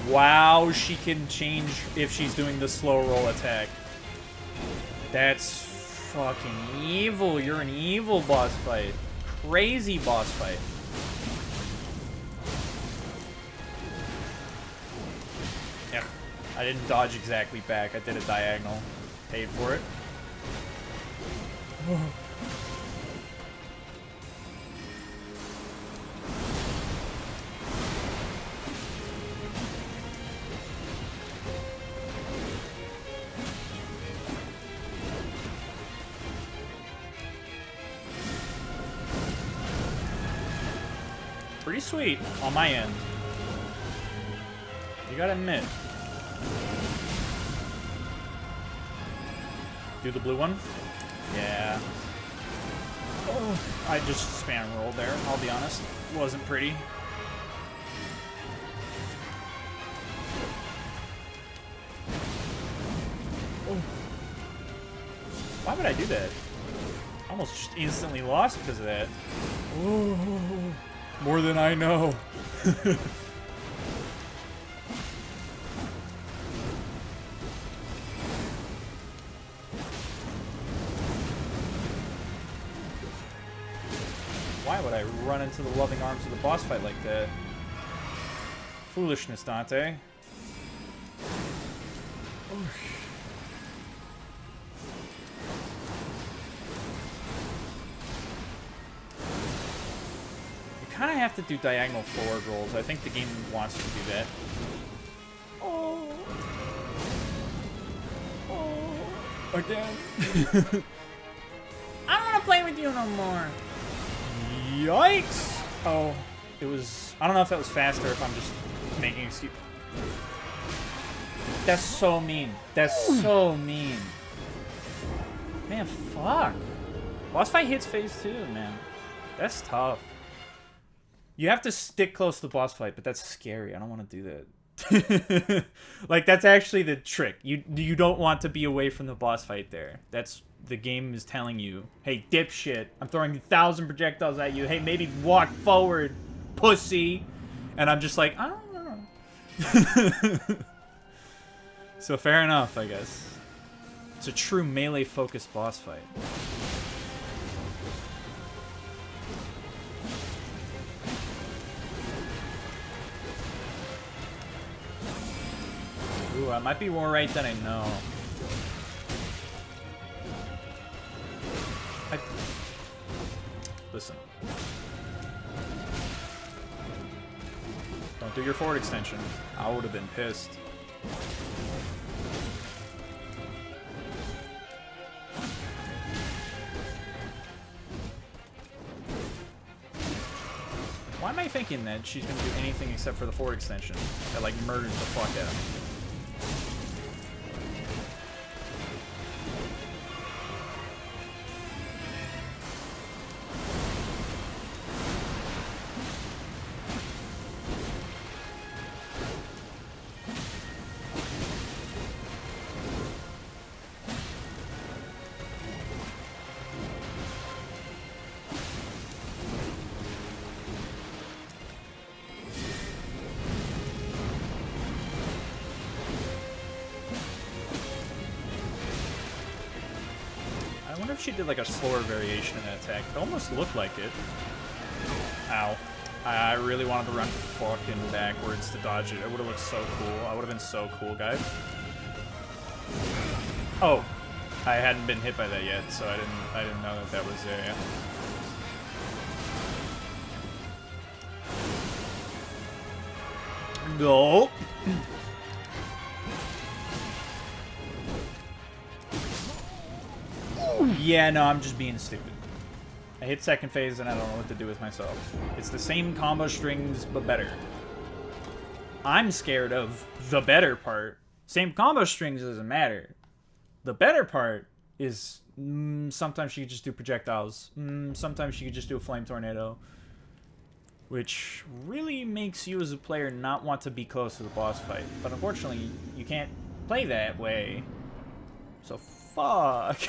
Wow, she can change if she's doing the slow roll attack. That's fucking evil. You're an evil boss fight. Crazy boss fight. I didn't dodge exactly back. I did a diagonal. Paid for it. Pretty sweet on my end. You gotta admit. Do the blue one? Yeah. Oh, I just spam rolled there, I'll be honest. Wasn't pretty. Oh. Why would I do that? Almost just instantly lost because of that. Oh, more than I know. Why would I run into the loving arms of the boss fight like that? Foolishness, Dante. You kind of have to do diagonal forward rolls. I think the game wants you to do that. Oh. Oh. Again. I don't want to play with you no more. Yikes! Oh, it was... I don't know if that was faster or if I'm just making excuse. That's so mean. That's so mean. Man, fuck. Boss fight hits phase 2, man. That's tough. You have to stick close to the boss fight, but that's scary. I don't want to do that. Like, that's actually the trick. You don't want to be away from the boss fight there. That's... The game is telling you, hey, dipshit, I'm throwing 1,000 projectiles at you. Hey, maybe walk forward, pussy. And I'm just like, I don't know. So fair enough, I guess. It's a true melee-focused boss fight. Ooh, I might be more right than I know. Listen. Don't do your forward extension. I would have been pissed. Why am I thinking that she's going to do anything except for the forward extension? That, like, murders the fuck out of me. She did like a slower variation of that attack. It almost looked like it. Ow. I really wanted to run fucking backwards to dodge it. It would have looked so cool. I would have been so cool, guys. Oh. I hadn't been hit by that yet, so I didn't know that that was there yet. No. Yeah, no, I'm just being stupid. I hit second phase and I don't know what to do with myself. It's the same combo strings, but better. I'm scared of the better part. Same combo strings doesn't matter. The better part is sometimes she could just do projectiles. Sometimes she could just do a flame tornado. Which really makes you as a player not want to be close to the boss fight. But unfortunately, you can't play that way. So fuck.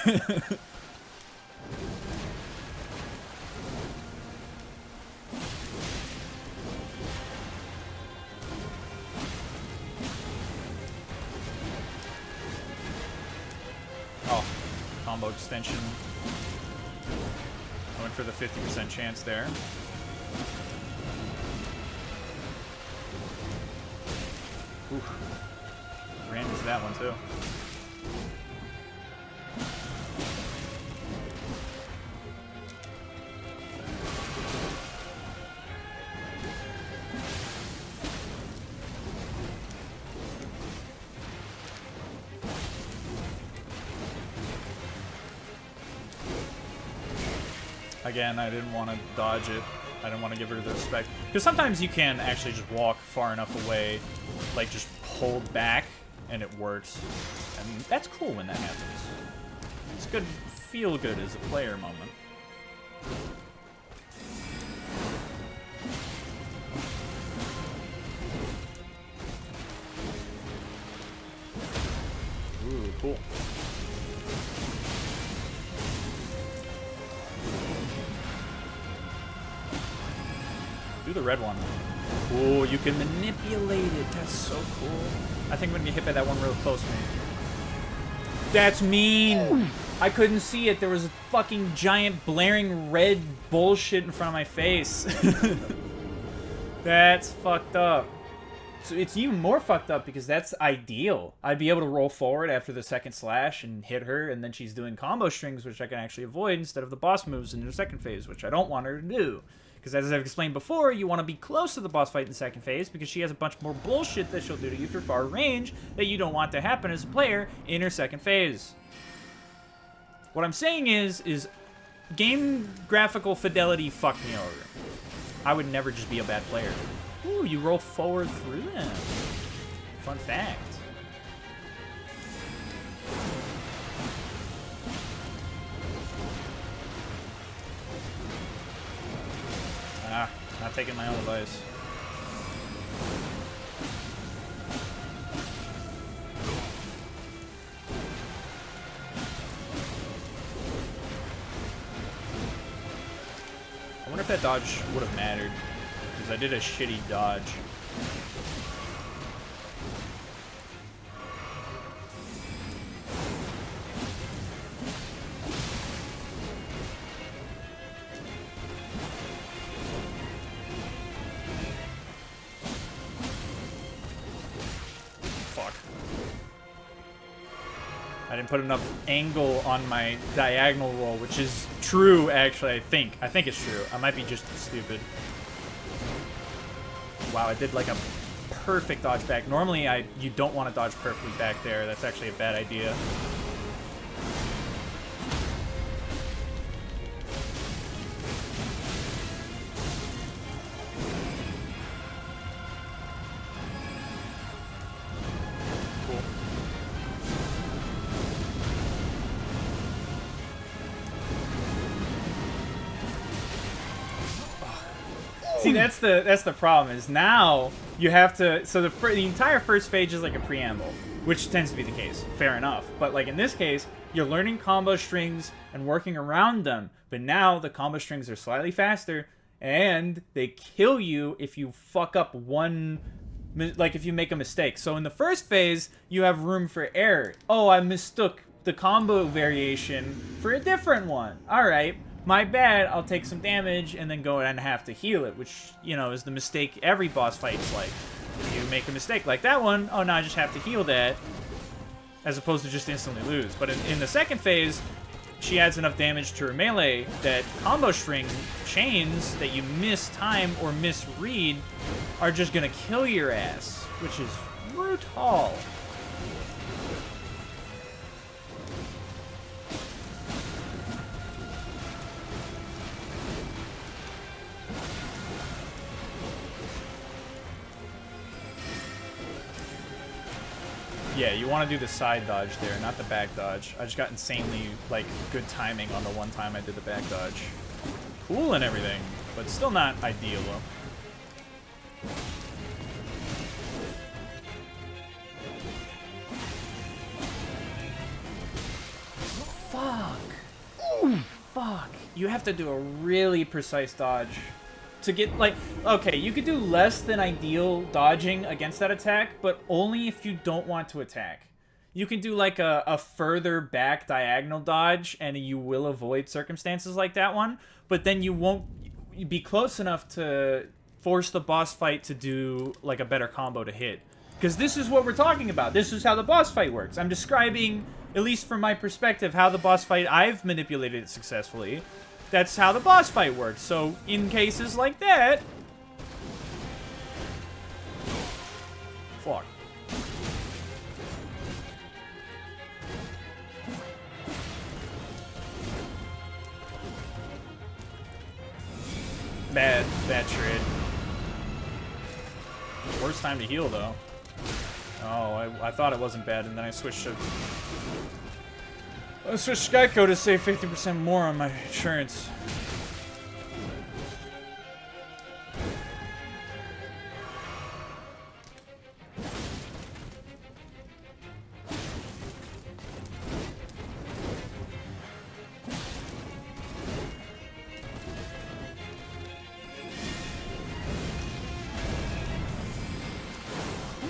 Oh, combo extension. I went for the 50% chance there. Oof. Ran to that one, too. Again, I didn't want to dodge it. I didn't want to give her the respect. Because sometimes you can actually just walk far enough away, like just hold back, and it works. And that's cool when that happens. It's good, feel good as a player moment. Ooh, cool. Do the red one. Ooh, you can manipulate it. That's so cool. I think I'm gonna get hit by that one real close to me. That's mean! I couldn't see it. There was a fucking giant blaring red bullshit in front of my face. That's fucked up. So it's even more fucked up because that's ideal. I'd be able to roll forward after the second slash and hit her, and then she's doing combo strings, which I can actually avoid instead of the boss moves in the second phase, which I don't want her to do. Because as I've explained before, you want to be close to the boss fight in the second phase because she has a bunch more bullshit that she'll do to you for far range that you don't want to happen as a player in her second phase. What I'm saying is game graphical fidelity fucked me over. I would never just be a bad player. Ooh, you roll forward through them. Fun fact. Ah, not taking my own advice. I wonder if that dodge would have mattered, because I did a shitty dodge. I didn't put enough angle on my diagonal roll, which is true, actually, I think. I think it's true. I might be just stupid. Wow, I did like a perfect dodge back. Normally, you don't want to dodge perfectly back there. That's actually a bad idea. See, that's the problem, is now you have to, so the entire first phase is like a preamble, which tends to be the case, fair enough. But like in this case, you're learning combo strings and working around them, but now the combo strings are slightly faster, and they kill you if you fuck up one, like if you make a mistake. So in the first phase, you have room for error. Oh, I mistook the combo variation for a different one. All right. My bad, I'll take some damage and then go and have to heal it, which, you know, is the mistake every boss fight's like. If you make a mistake like that one, oh, now I just have to heal that, as opposed to just instantly lose. But in the second phase, she adds enough damage to her melee that combo string chains that you mistime or misread are just gonna kill your ass, which is brutal. Yeah, you want to do the side dodge there, not the back dodge. I just got insanely, like, good timing on the one time I did the back dodge. Cool and everything, but still not ideal, though. Fuck. Ooh, fuck. You have to do a really precise dodge to get, like, okay, you could do less than ideal dodging against that attack, but only if you don't want to attack. You can do, like, a further back diagonal dodge, and you will avoid circumstances like that one, but then you won't be close enough to force the boss fight to do, like, a better combo to hit. Because this is what we're talking about. This is how the boss fight works. I'm describing, at least from my perspective, how the boss fight, I've manipulated it successfully. That's how the boss fight works. So, in cases like that... Fuck. Bad trade. Worst time to heal, though. Oh, I thought it wasn't bad, and then I switched to... I switched to Geico to save 50% more on my insurance.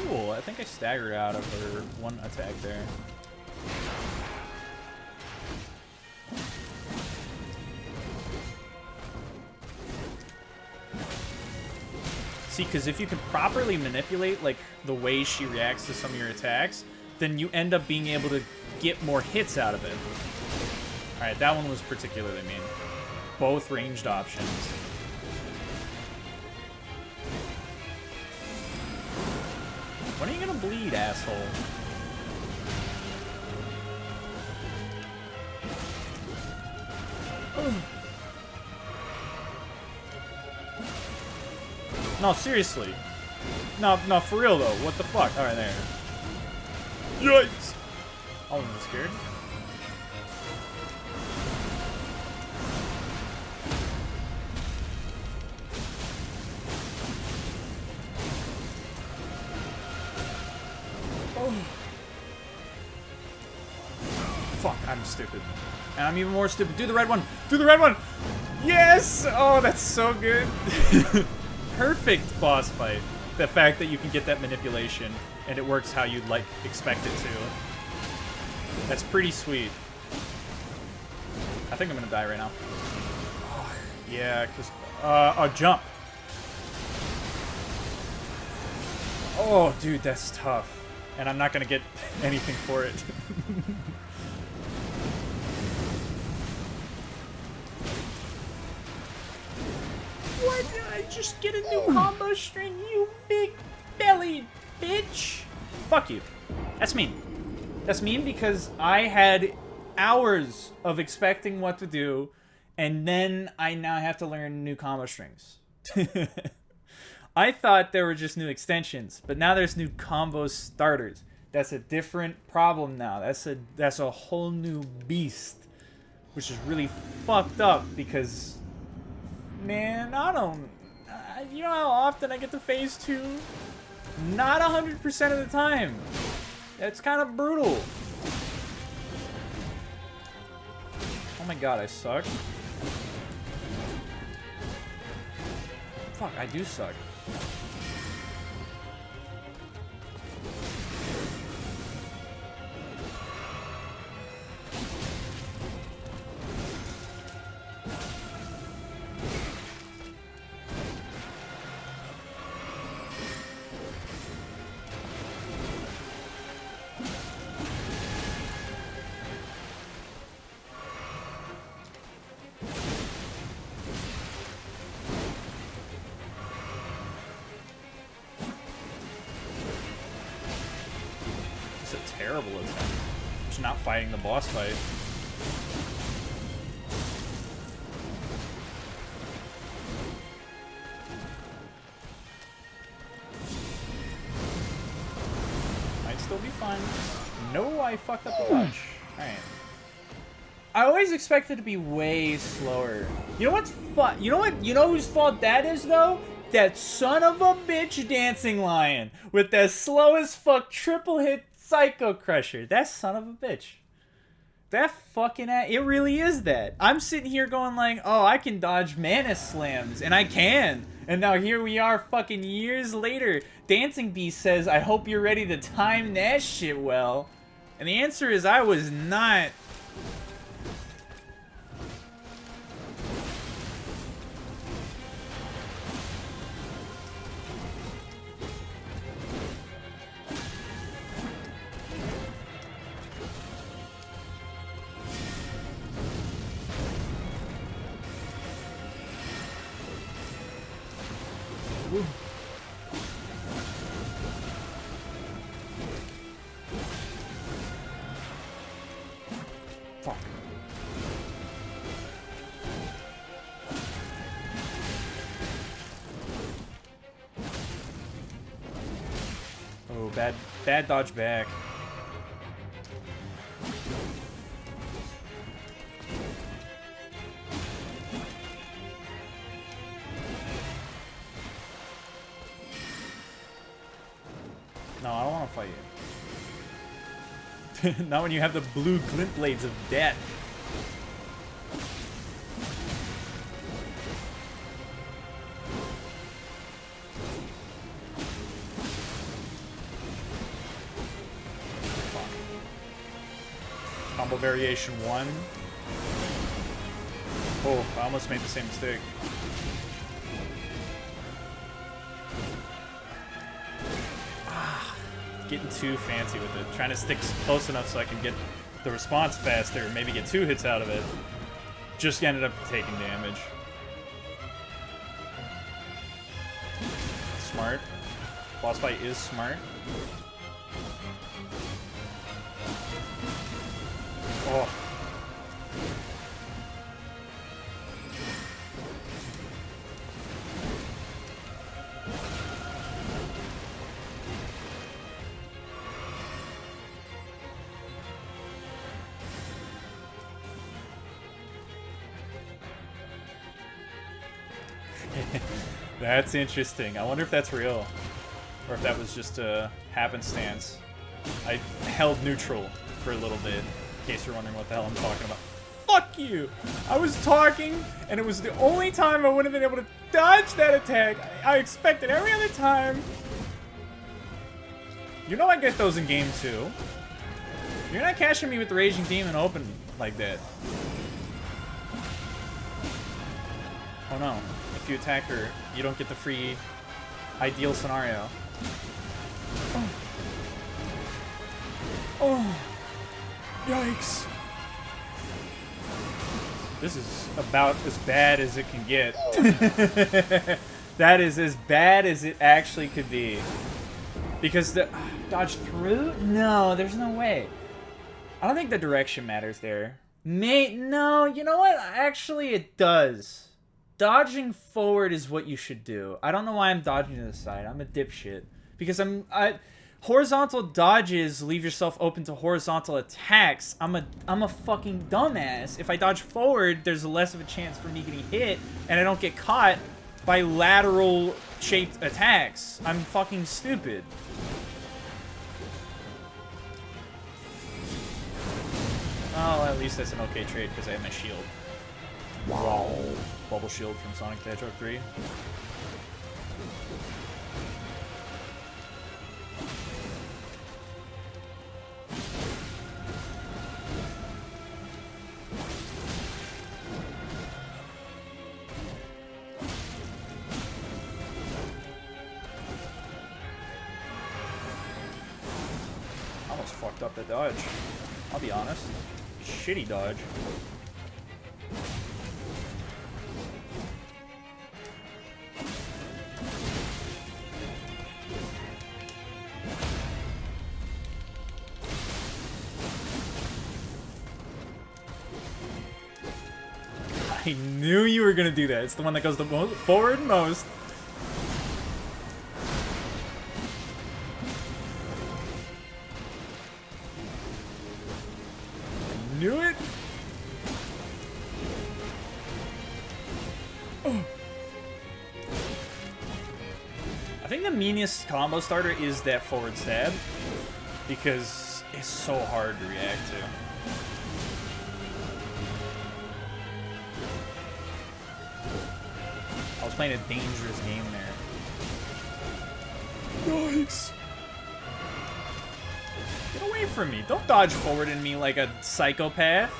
Cool, I think I staggered out of her one attack there. See, because if you can properly manipulate, like, the way she reacts to some of your attacks, then you end up being able to get more hits out of it. Alright, that one was particularly mean. Both ranged options. When are you gonna bleed, asshole? No, seriously. No, for real though. What the fuck? Alright, there. Yikes! I wasn't scared. Oh. Fuck, I'm stupid. And I'm even more stupid. Do the red one! Do the red one! Yes! Oh, that's so good. Perfect boss fight. The fact that you can get that manipulation and it works how you'd like expect it to. That's pretty sweet. I think I'm gonna die right now. Oh, yeah, because a jump. Oh, dude, that's tough. And I'm not gonna get anything for it. Why did I just get a new combo string, you big belly bitch? Fuck you. That's mean. That's mean because I had hours of expecting what to do, and then I now have to learn new combo strings. I thought there were just new extensions, but now there's new combo starters. That's a different problem now. That's a whole new beast, which is really fucked up because... Man, I don't... you know how often I get to phase 2? Not 100% of the time. It's kind of brutal. Oh my god, I suck. Fuck, I do suck. Terrible attack. Just not fighting the boss fight. Might still be fine. No, I fucked up the dodge. Alright. I always expected it to be way slower. You know what's fun? You know what? You know whose fault that is, though? That son of a bitch dancing lion with that slow as fuck triple hit Psycho Crusher. That son of a bitch. That fucking it really is that. I'm sitting here going like, oh, I can dodge mana slams, and I can. And now here we are fucking years later. Dancing Beast says, I hope you're ready to time that shit well. And the answer is I was not. Fuck. Oh, bad dodge back. No, I don't want to fight you. Not when you have the blue glint blades of death. Fuck. Combo variation 1. Oh, I almost made the same mistake. Getting too fancy with it. Trying to stick close enough so I can get the response faster. Maybe get 2 hits out of it. Just ended up taking damage. Smart. Boss fight is smart. Oh. That's interesting. I wonder if that's real. Or if that was just a happenstance. I held neutral for a little bit, in case you're wondering what the hell I'm talking about. Fuck you! I was talking, and it was the only time I wouldn't have been able to dodge that attack. I expected every other time. You know I get those in game 2. You're not catching me with the Raging Demon open like that. Oh no. If you attack her, you don't get the free ideal scenario. Oh. Oh. Yikes. This is about as bad as it can get. That is as bad as it actually could be. Because the... dodge through? No, there's no way. I don't think the direction matters there. No, you know what? Actually, it does. Dodging forward is what you should do. I don't know why I'm dodging to the side. I'm a dipshit. Because horizontal dodges leave yourself open to horizontal attacks. I'm a fucking dumbass. If I dodge forward, there's less of a chance for me getting hit, and I don't get caught by lateral shaped attacks. I'm fucking stupid. Oh, at least that's an okay trade because I have my shield. Wow. Bubble shield from Sonic the Hedgehog 3. Almost fucked up the dodge. I'll be honest. Shitty dodge. I knew you were gonna do that. It's the one that goes the most forward most. I knew it. Oh. I think the meanest combo starter is that forward stab because it's so hard to react to. I was playing a dangerous game there. Yikes. Get away from me. Don't dodge forward in me like a psychopath.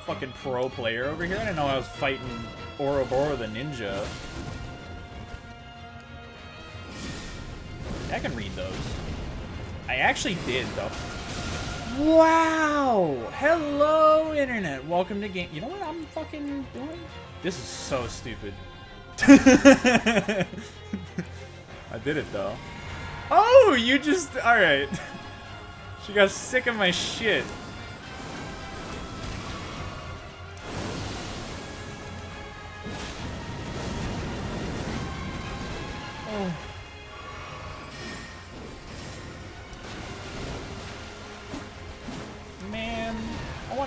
Fucking pro player over here. I didn't know I was fighting Ouroboros the ninja. I can read those. I actually did, though. Wow! Hello, Internet. Welcome to game. You know what I'm fucking doing? This is so stupid. I did it though. Oh, you just... Alright. She got sick of my shit.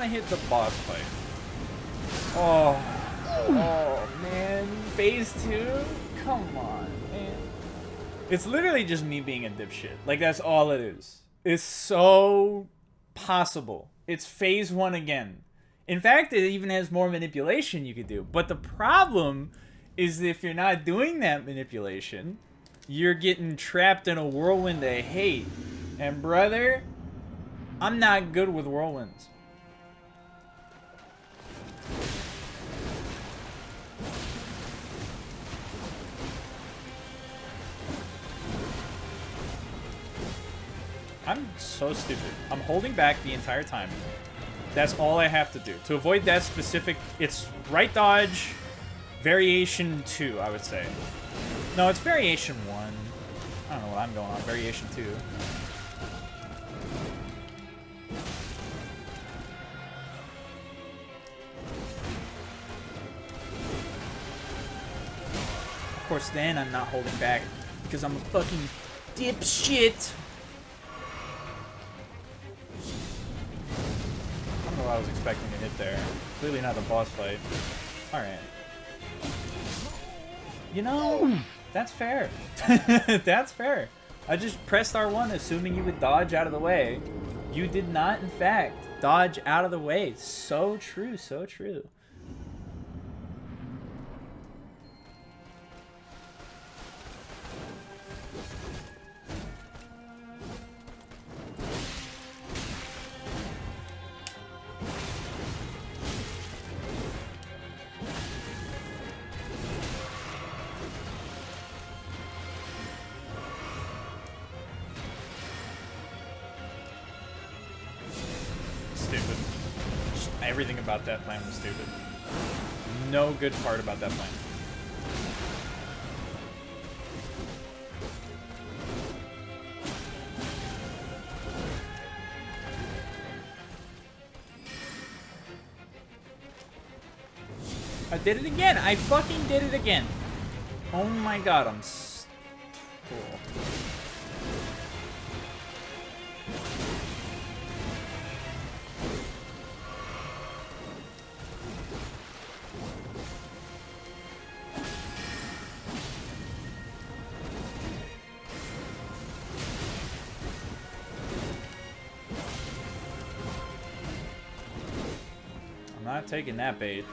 want to hit the boss fight. Oh, oh man, phase 2? Come on, man. It's literally just me being a dipshit. Like, that's all it is. It's so possible. It's phase 1 again. In fact, it even has more manipulation you could do. But the problem is if you're not doing that manipulation, you're getting trapped in a whirlwind of hate. And brother, I'm not good with whirlwinds. I'm so stupid. I'm holding back the entire time. That's all I have to do. To avoid that specific... It's right dodge, variation 2, I would say. No, it's variation 1. I don't know what I'm going on. Variation 2. Of course, then I'm not holding back because I'm a fucking dipshit. I don't know what I was expecting to hit there. Clearly not the boss fight. Alright. You know, that's fair. That's fair. I just pressed R1 assuming you would dodge out of the way. You did not, in fact, dodge out of the way. So true, so true. Stupid. Just everything about that plan was stupid. No good part about that plan. I did it again! I fucking did it again! Oh my god, I'm cool. I'm not taking that bait.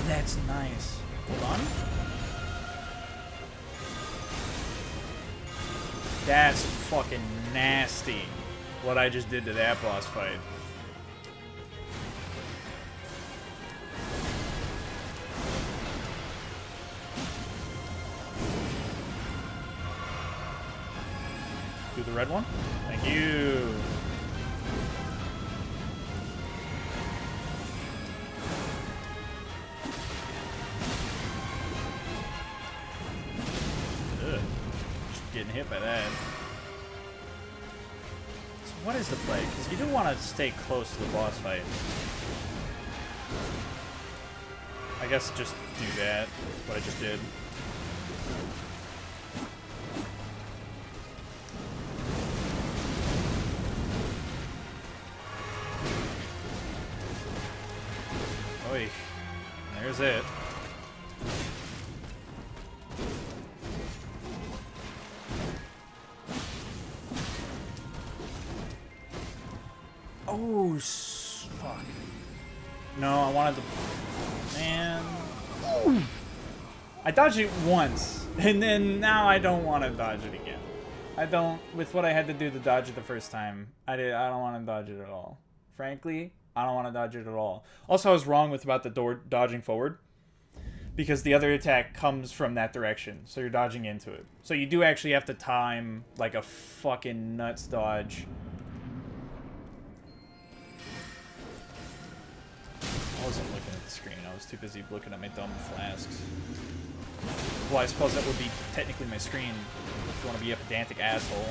That's nice. Hold on. That's fucking nasty. What I just did to that boss fight. Do the red one. Thank you. Getting hit by that. So what is the play? Because you do want to stay close to the boss fight. I guess just do that, what I just did. Oy. There's it. Oh, fuck. No, I wanted to... Man. I dodged it once, and then now I don't want to dodge it again. I don't... With what I had to do to dodge it the first time, I don't want to dodge it at all. Frankly, I don't want to dodge it at all. Also, I was wrong about the door dodging forward. because the other attack comes from that direction, so you're dodging into it. So you do actually have to time like a fucking nuts dodge. I wasn't looking at the screen, I was too busy looking at my dumb flasks. Well, I suppose that would be technically my screen, if you want to be a pedantic asshole.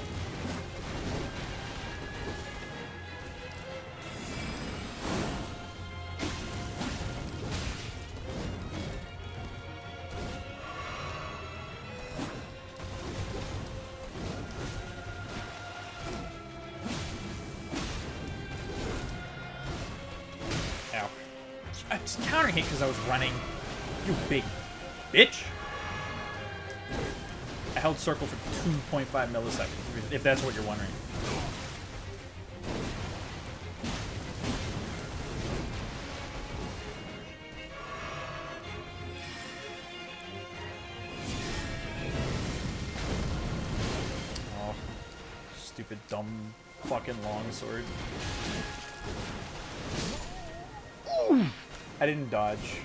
I was countering hit because I was running. You big bitch. I held circle for 2.5 milliseconds, if that's what you're wondering. Oh, stupid, dumb, fucking longsword. I didn't dodge.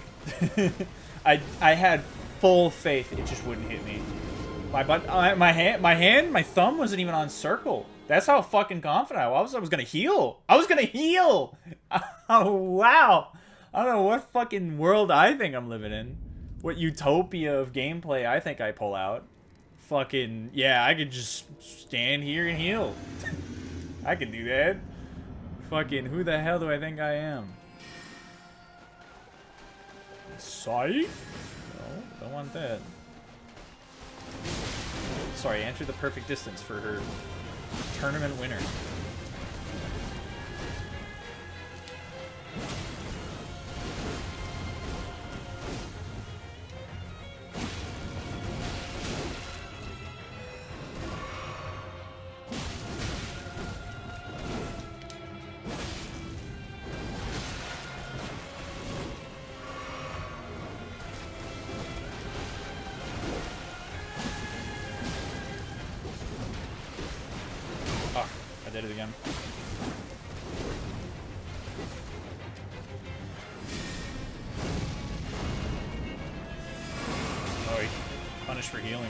I had full faith it just wouldn't hit me. My thumb wasn't even on circle. That's how fucking confident I was. I was gonna heal. I was gonna heal. Oh wow. I don't know what fucking world I think I'm living in. What utopia of gameplay I think I pull out. Fucking yeah, I could just stand here and heal. I can do that. Fucking who the hell do I think I am? Psych? No, don't want that. Sorry, enter the perfect distance for her tournament winner. I did it again. Oh, he punished for healing.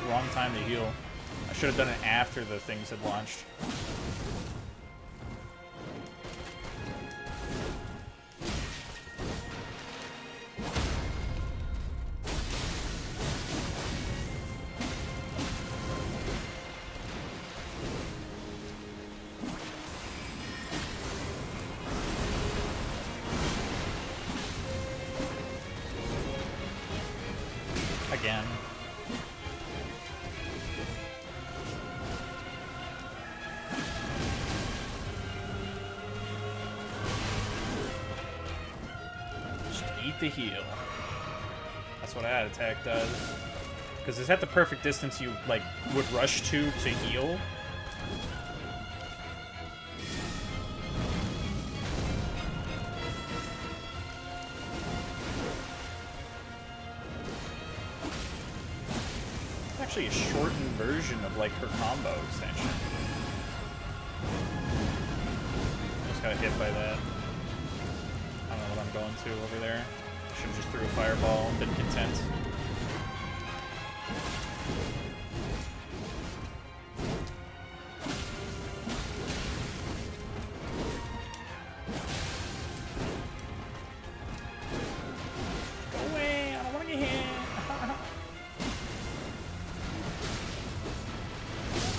Wrong time to heal. I should have done it after the things had launched. Again. Just eat the heal. That's what that attack does. Because it's at the perfect distance you like would rush to heal. Actually a shortened version of like her combo extension. Just got hit by that. I don't know what I'm going to over there. Should have just threw a fireball and been content. Go away, I don't want to get hit.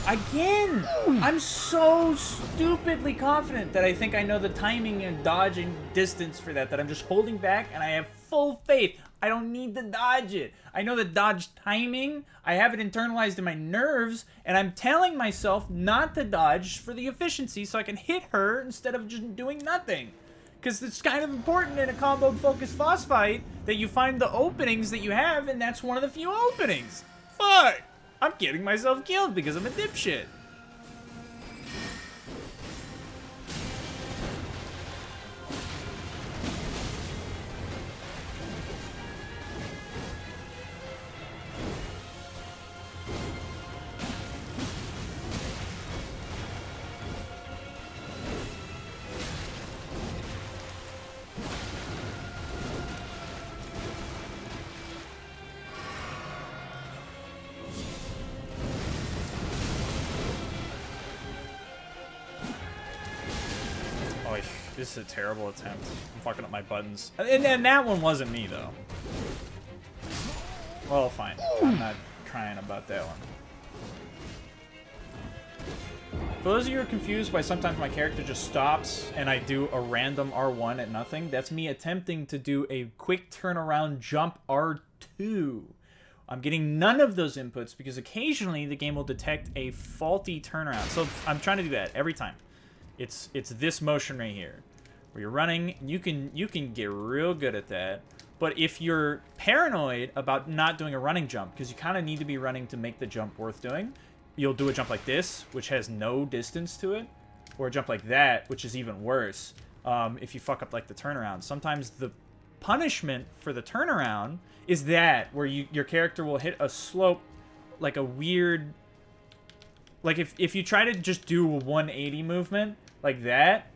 Again! I'm so stupidly confident that I think I know the timing and dodging distance for that I'm just holding back, and I have full faith. I don't need to dodge it. I know the dodge timing. I have it internalized in my nerves, and I'm telling myself not to dodge for the efficiency so I can hit her instead of just doing nothing. Because it's kind of important in a combo-focused boss fight that you find the openings that you have, and that's one of the few openings. Fuck! I'm getting myself killed because I'm a dipshit. This is a terrible attempt. I'm fucking up my buttons. And that one wasn't me, though. Well, fine. I'm not crying about that one. For those of you who are confused why sometimes my character just stops and I do a random R1 at nothing, that's me attempting to do a quick turnaround jump R2. I'm getting none of those inputs because occasionally the game will detect a faulty turnaround. So I'm trying to do that every time. It's this motion right here, where you're running. You can get real good at that. But if you're paranoid about not doing a running jump, because you kind of need to be running to make the jump worth doing, you'll do a jump like this, which has no distance to it, or a jump like that, which is even worse. If you fuck up like the turnaround, sometimes the punishment for the turnaround is that where your character will hit a slope, like a weird, like if you try to just do a 180 movement like that,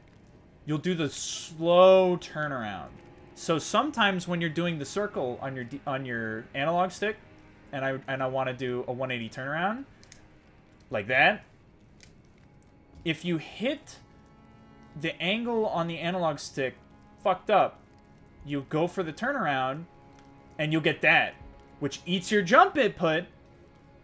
you'll do the slow turnaround. So sometimes when you're doing the circle on your analog stick, and I want to do a 180 turnaround like that, if you hit the angle on the analog stick fucked up, you'll go for the turnaround and you'll get that, which eats your jump input,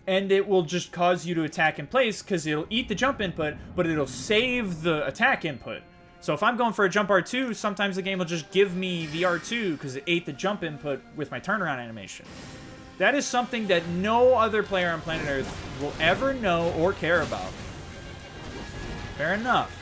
and it will just cause you to attack in place because it'll eat the jump input, but it'll save the attack input. So if I'm going for a jump R2, sometimes the game will just give me the R2 because it ate the jump input with my turnaround animation. That is something that no other player on planet Earth will ever know or care about. Fair enough.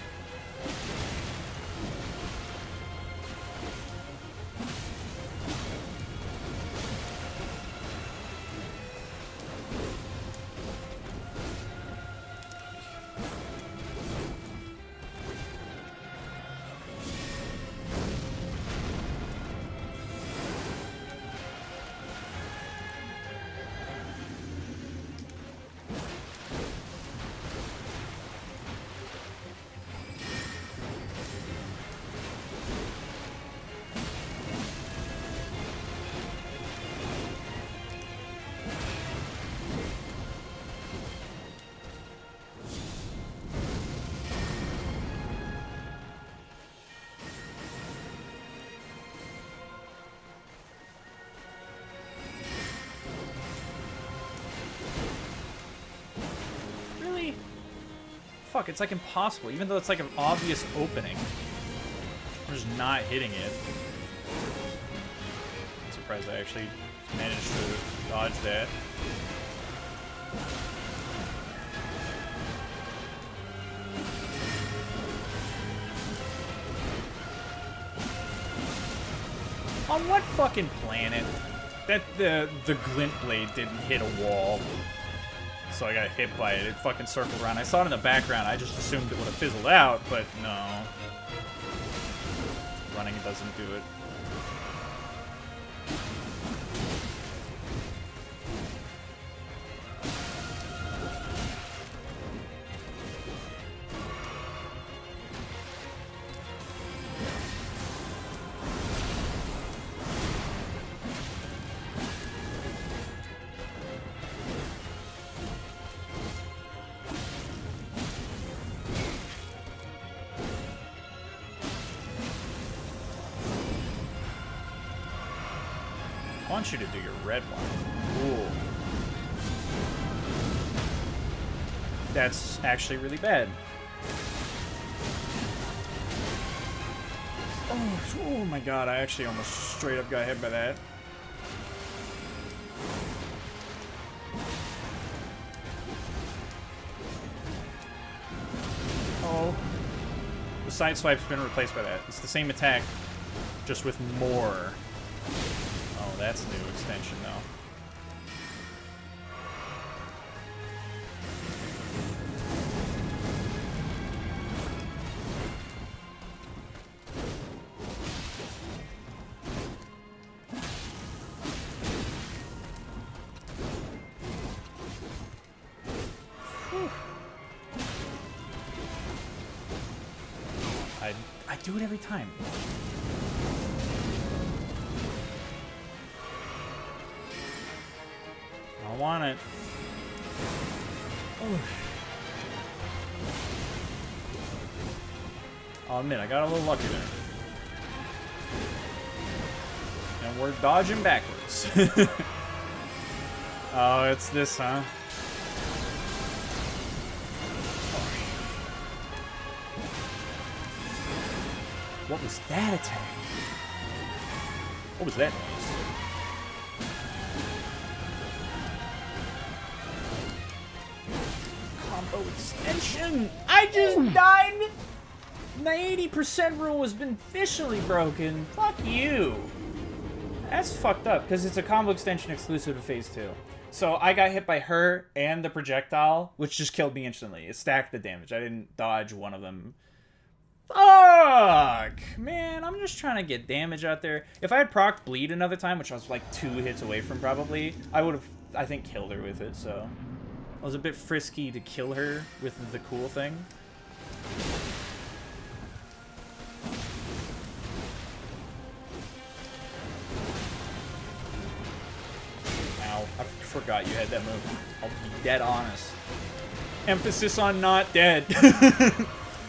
Fuck, it's like impossible, even though it's like an obvious opening. I'm just not hitting it. I'm surprised I actually managed to dodge that. On what fucking planet that the glint blade didn't hit a wall? So I got hit by it. It fucking circled around. I saw it in the background. I just assumed it would have fizzled out, but no. Running doesn't do it. I want you to do your red one. Ooh. That's actually really bad. Oh my god, I actually almost straight up got hit by that. Oh. The side swipe's been replaced by that. It's the same attack, just with more. Oh, that's a new extension, though. I do it every time. I want it. Oh. I'll admit, I got a little lucky there. And we're dodging backwards. Oh, it's this, huh? What was that attack? What was that noise? Combo extension! I just died! The 80% rule has been officially broken. Fuck you. That's fucked up, because it's a combo extension exclusive to Phase 2. So I got hit by her and the projectile, which just killed me instantly. It stacked the damage. I didn't dodge one of them. Fuck! Man, I'm just trying to get damage out there. If I had procced bleed another time, which I was like 2 hits away from probably, I would have, I think, killed her with it, so... I was a bit frisky to kill her with the cool thing. Ow, I forgot you had that move. I'll be dead honest. Emphasis on not dead.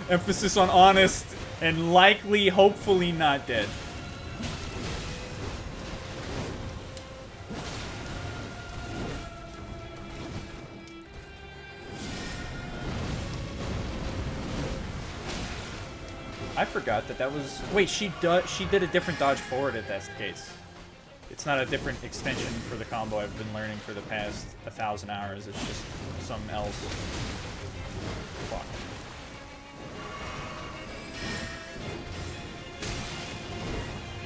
Emphasis on honest and likely, hopefully not dead. I forgot that was... Wait, she did a different dodge forward if that's the case. It's not a different extension for the combo I've been learning for the past 1,000 hours. It's just something else. Fuck.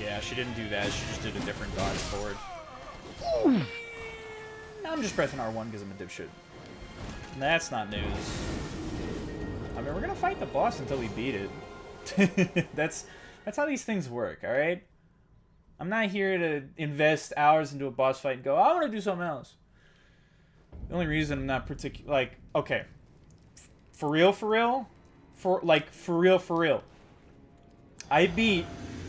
Yeah, she didn't do that. She just did a different dodge forward. Now I'm just pressing R1 because I'm a dipshit. That's not news. I mean, we're gonna fight the boss until we beat it. That's how these things work, alright? I'm not here to invest hours into a boss fight and go, I want to do something else. The only reason I'm not particular, like, okay. For real? I beat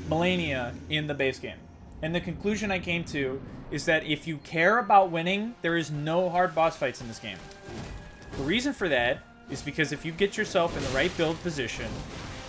Melania in the base game. And the conclusion I came to is that if you care about winning, there is no hard boss fights in this game. The reason for that is because if you get yourself in the right build position,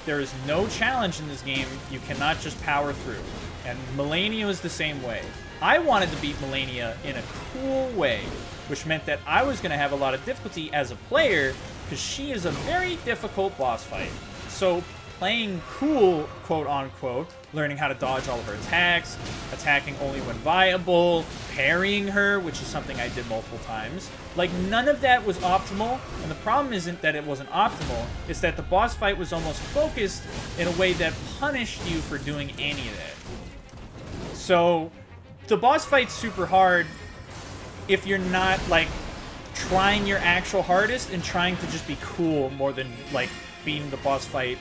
there is no challenge in this game you cannot just power through. And Melania was the same way. I wanted to beat Melania in a cool way, which meant that I was going to have a lot of difficulty as a player, because she is a very difficult boss fight. So playing cool, quote-unquote, learning how to dodge all of her attacks, attacking only when viable, parrying her, which is something I did multiple times. Like, none of that was optimal, and the problem isn't that it wasn't optimal, it's that the boss fight was almost focused in a way that punished you for doing any of that. So, the boss fight's super hard if you're not, like, trying your actual hardest and trying to just be cool more than, like, beating the boss fight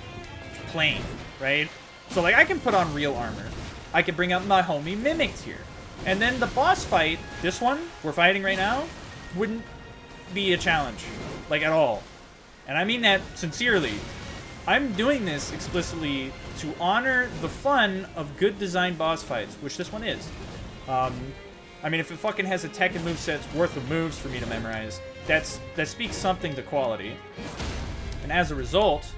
plain, right? So, like, I can put on real armor. I can bring up my homie Mimicked here. And then the boss fight, this one we're fighting right now, wouldn't be a challenge, like, at all. And I mean that sincerely. I'm doing this explicitly to honor the fun of good designed boss fights, which this one is. I mean, if it fucking has a Tekken moveset's worth of moves for me to memorize, that speaks something to quality. And as a result,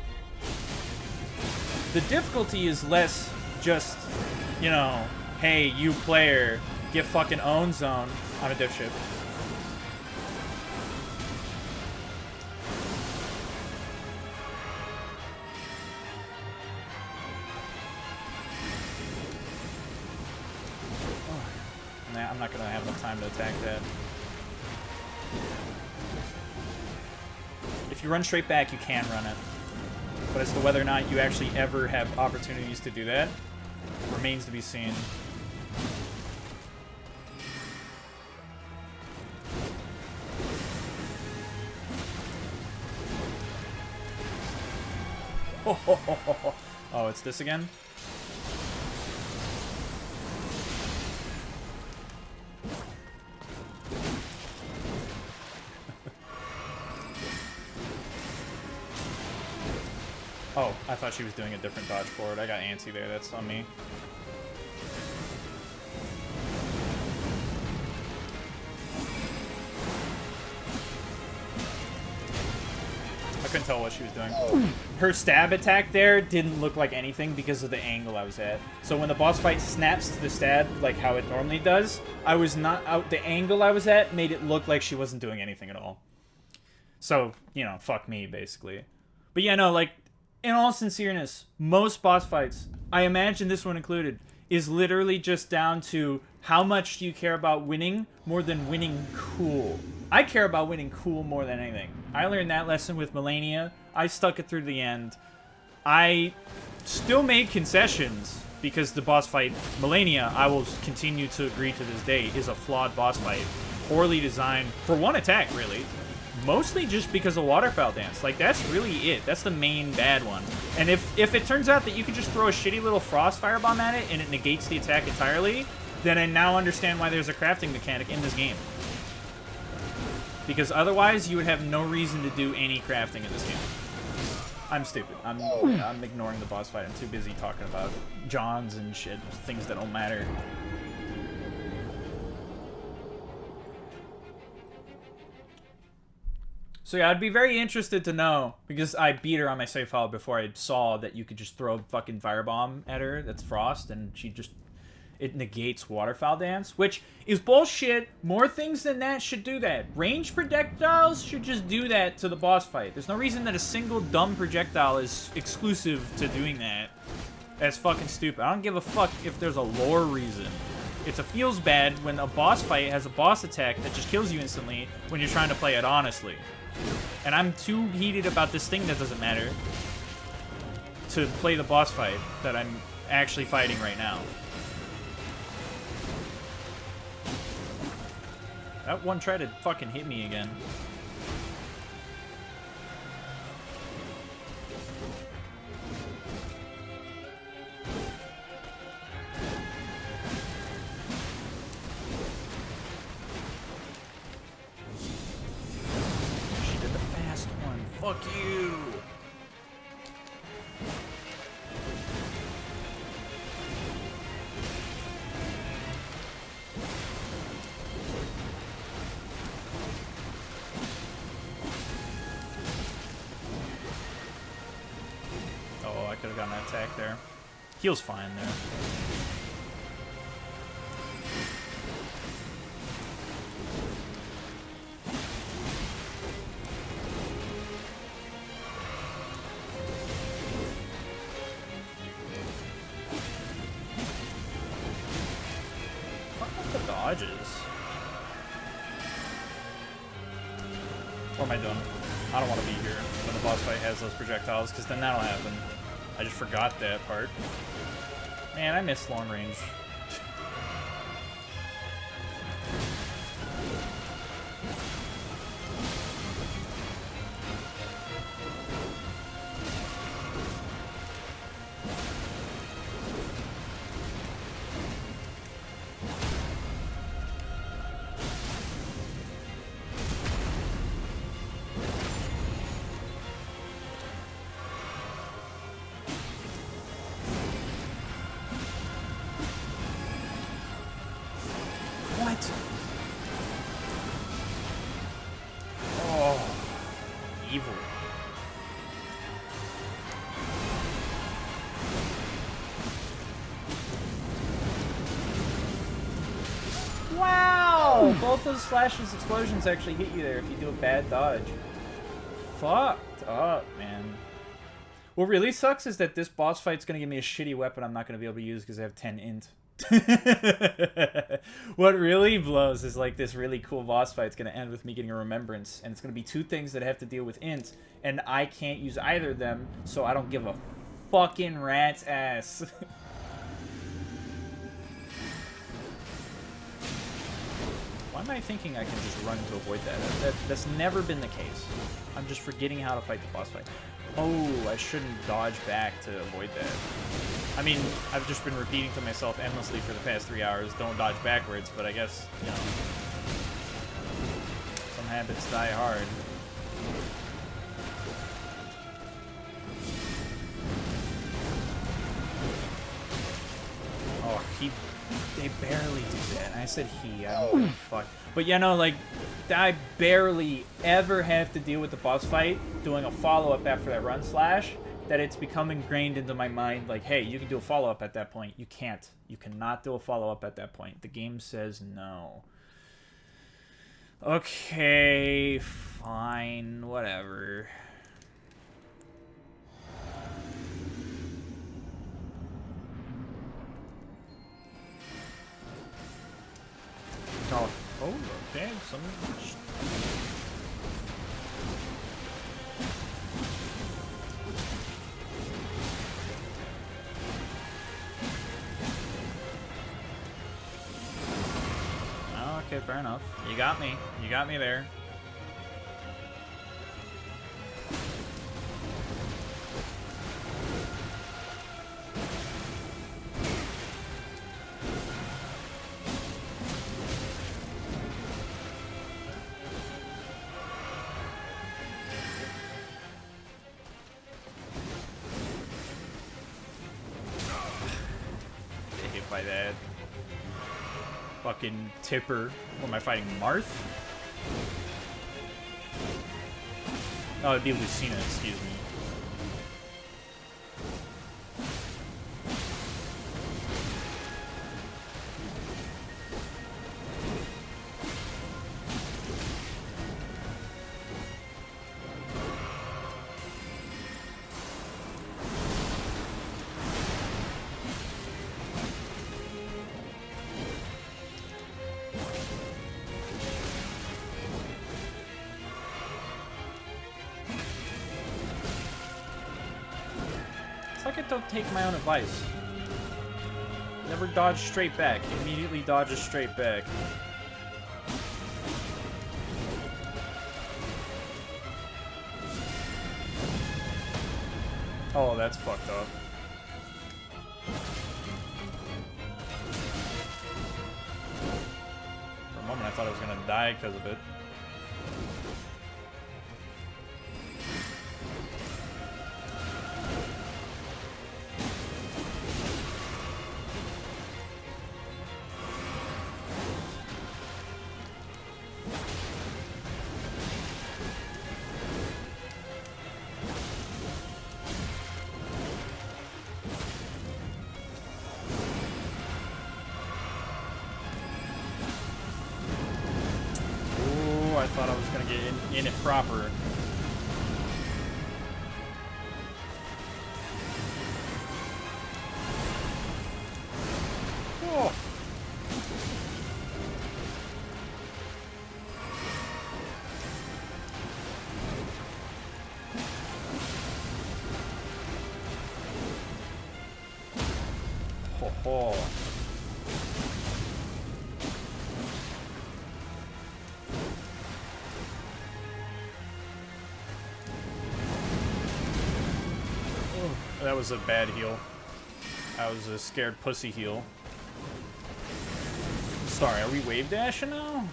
the difficulty is less just, you know, hey, you player, get fucking own zone. I'm a dipshit. Nah, I'm not gonna have enough time to attack that. If you run straight back, you can run it. But as to whether or not you actually ever have opportunities to do that remains to be seen. Oh, it's this again? Oh, I thought she was doing a different dodge forward. I got antsy there. That's on me. couldn't tell what she was doing. Her stab attack there didn't look like anything because of the angle I was at. So when the boss fight snaps to the stab, like how it normally does, I was not out. The angle I was at made it look like she wasn't doing anything at all. So, you know, fuck me, basically. But yeah, no, like, in all sincereness, most boss fights, I imagine this one included, is literally just down to how much do you care about winning more than winning cool. I care about winning cool more than anything. I learned that lesson with Melania. I stuck it through the end. I still made concessions because the boss fight, Melania, I will continue to agree to this day, is a flawed boss fight. Poorly designed for one attack, really. Mostly just because of Waterfowl Dance. Like, that's really it. That's the main bad one. And if it turns out that you can just throw a shitty little frost firebomb at it and it negates the attack entirely, then I now understand why there's a crafting mechanic in this game. Because otherwise, you would have no reason to do any crafting in this game. I'm stupid. I'm ignoring the boss fight. I'm too busy talking about Johns and shit, things that don't matter. So yeah, I'd be very interested to know, because I beat her on my save file before I saw that you could just throw a fucking firebomb at her that's frost, and she just... it negates Waterfowl Dance, which is bullshit. More things than that should do that. Ranged projectiles should just do that to the boss fight. There's no reason that a single dumb projectile is exclusive to doing that. That's fucking stupid. I don't give a fuck if there's a lore reason. It feels bad when a boss fight has a boss attack that just kills you instantly when you're trying to play it honestly. And I'm too heated about this thing that doesn't matter to play the boss fight that I'm actually fighting right now. That one tried to fucking hit me again. She did the fast one. Fuck you! Could have gotten that attack there. Heal's fine there. Fuck up the dodges. What am I doing? I don't want to be here when the boss fight has those projectiles, because then that'll happen. I just forgot that part. Man, I miss long range. Evil. Wow! Both those slashes explosions actually hit you there if you do a bad dodge. Fucked up, man. What really sucks is that this boss fight's gonna give me a shitty weapon I'm not gonna be able to use because I have 10 int. What really blows is like this really cool boss fight's gonna end with me getting a remembrance, and it's gonna be two things that have to deal with int, and I can't use either of them, so I don't give a fucking rat's ass. Why am I thinking I can just run to avoid that? That's never been the case. I'm just forgetting how to fight the boss fight. Oh, I shouldn't dodge back to avoid that. I mean, I've just been repeating to myself endlessly for the past 3 hours, don't dodge backwards, but I guess, you know, some habits die hard. Oh, they barely do that. And I said he, I don't give a fuck. But yeah, no, like, I barely ever have to deal with the boss fight doing a follow-up after that run slash, that it's become ingrained into my mind, like, hey, you can do a follow-up at that point. You can't. You cannot do a follow-up at that point. The game says no. Okay, fine, whatever. Oh, okay, some... Oh, okay, fair enough. You got me. You got me there. By that fucking tipper. What am I fighting? Marth? Oh, it'd be Lucina, excuse me. Don't take my own advice. Never dodge straight back. Immediately dodges straight back. Oh, that's fucked up. For a moment I thought I was gonna die because of it. I thought I was gonna get in it proper. Oh. Ho ho. That was a bad heal. That was a scared pussy heal. Sorry, are we wave dashing now?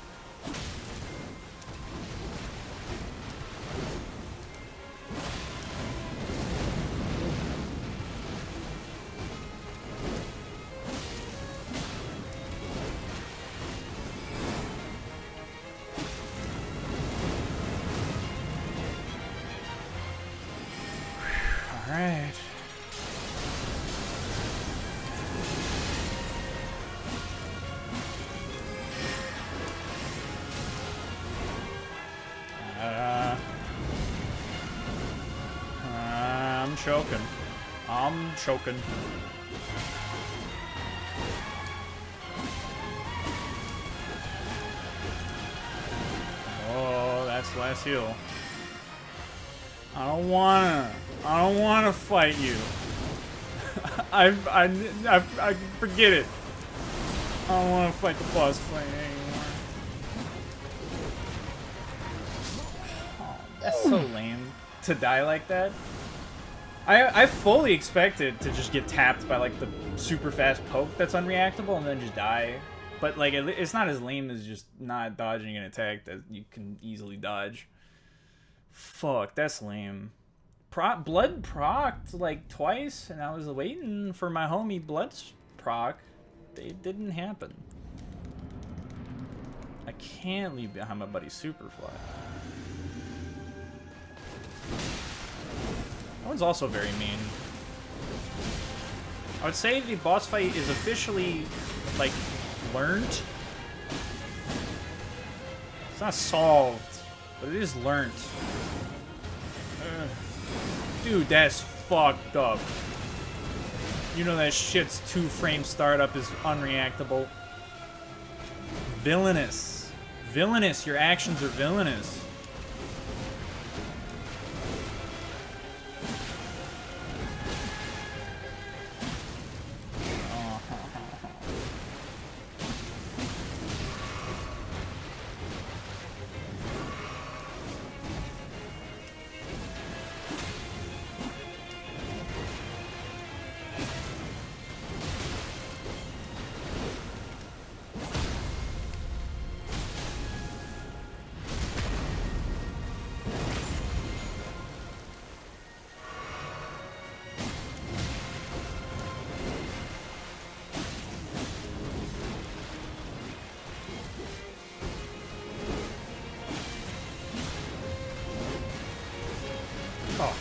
All right. I'm choking. I'm choking. Oh, that's the last heal. I don't wanna fight you. I forget it. I don't wanna fight the boss fight anymore. Oh, that's so lame to die like that. I fully expected to just get tapped by like the super fast poke that's unreactable and then just die. But like it's not as lame as just not dodging an attack that you can easily dodge. Fuck, that's lame. Blood procced like twice, and I was waiting for my homie Blood's proc. It didn't happen. I can't leave behind my buddy Superfly. That one's also very mean. I would say the boss fight is officially, like, learned. It's not solved, but it is learned. Dude, that's fucked up. You know that shit's 2-frame startup is unreactable. Villainous. Villainous. Your actions are villainous. Oh,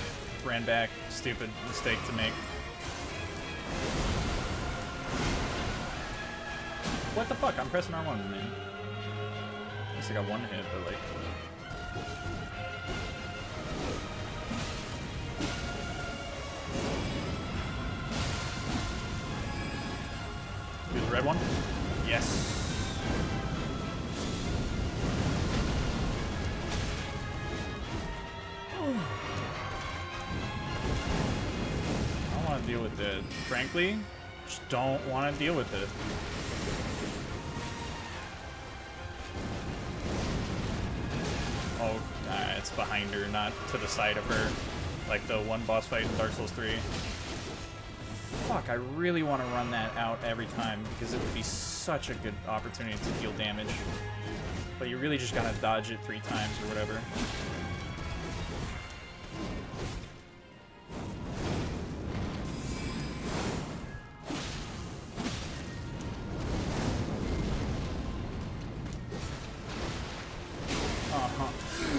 ran back. Stupid mistake to make. What the fuck? I'm pressing R1, man. At least I got one hit, but like... Do the red one? Yes. Deal with it. Frankly, just don't want to deal with it. Oh, it's behind her, not to the side of her. Like the one boss fight in Dark Souls 3. Fuck, I really want to run that out every time because it would be such a good opportunity to deal damage. But you really just gotta dodge it 3 times or whatever.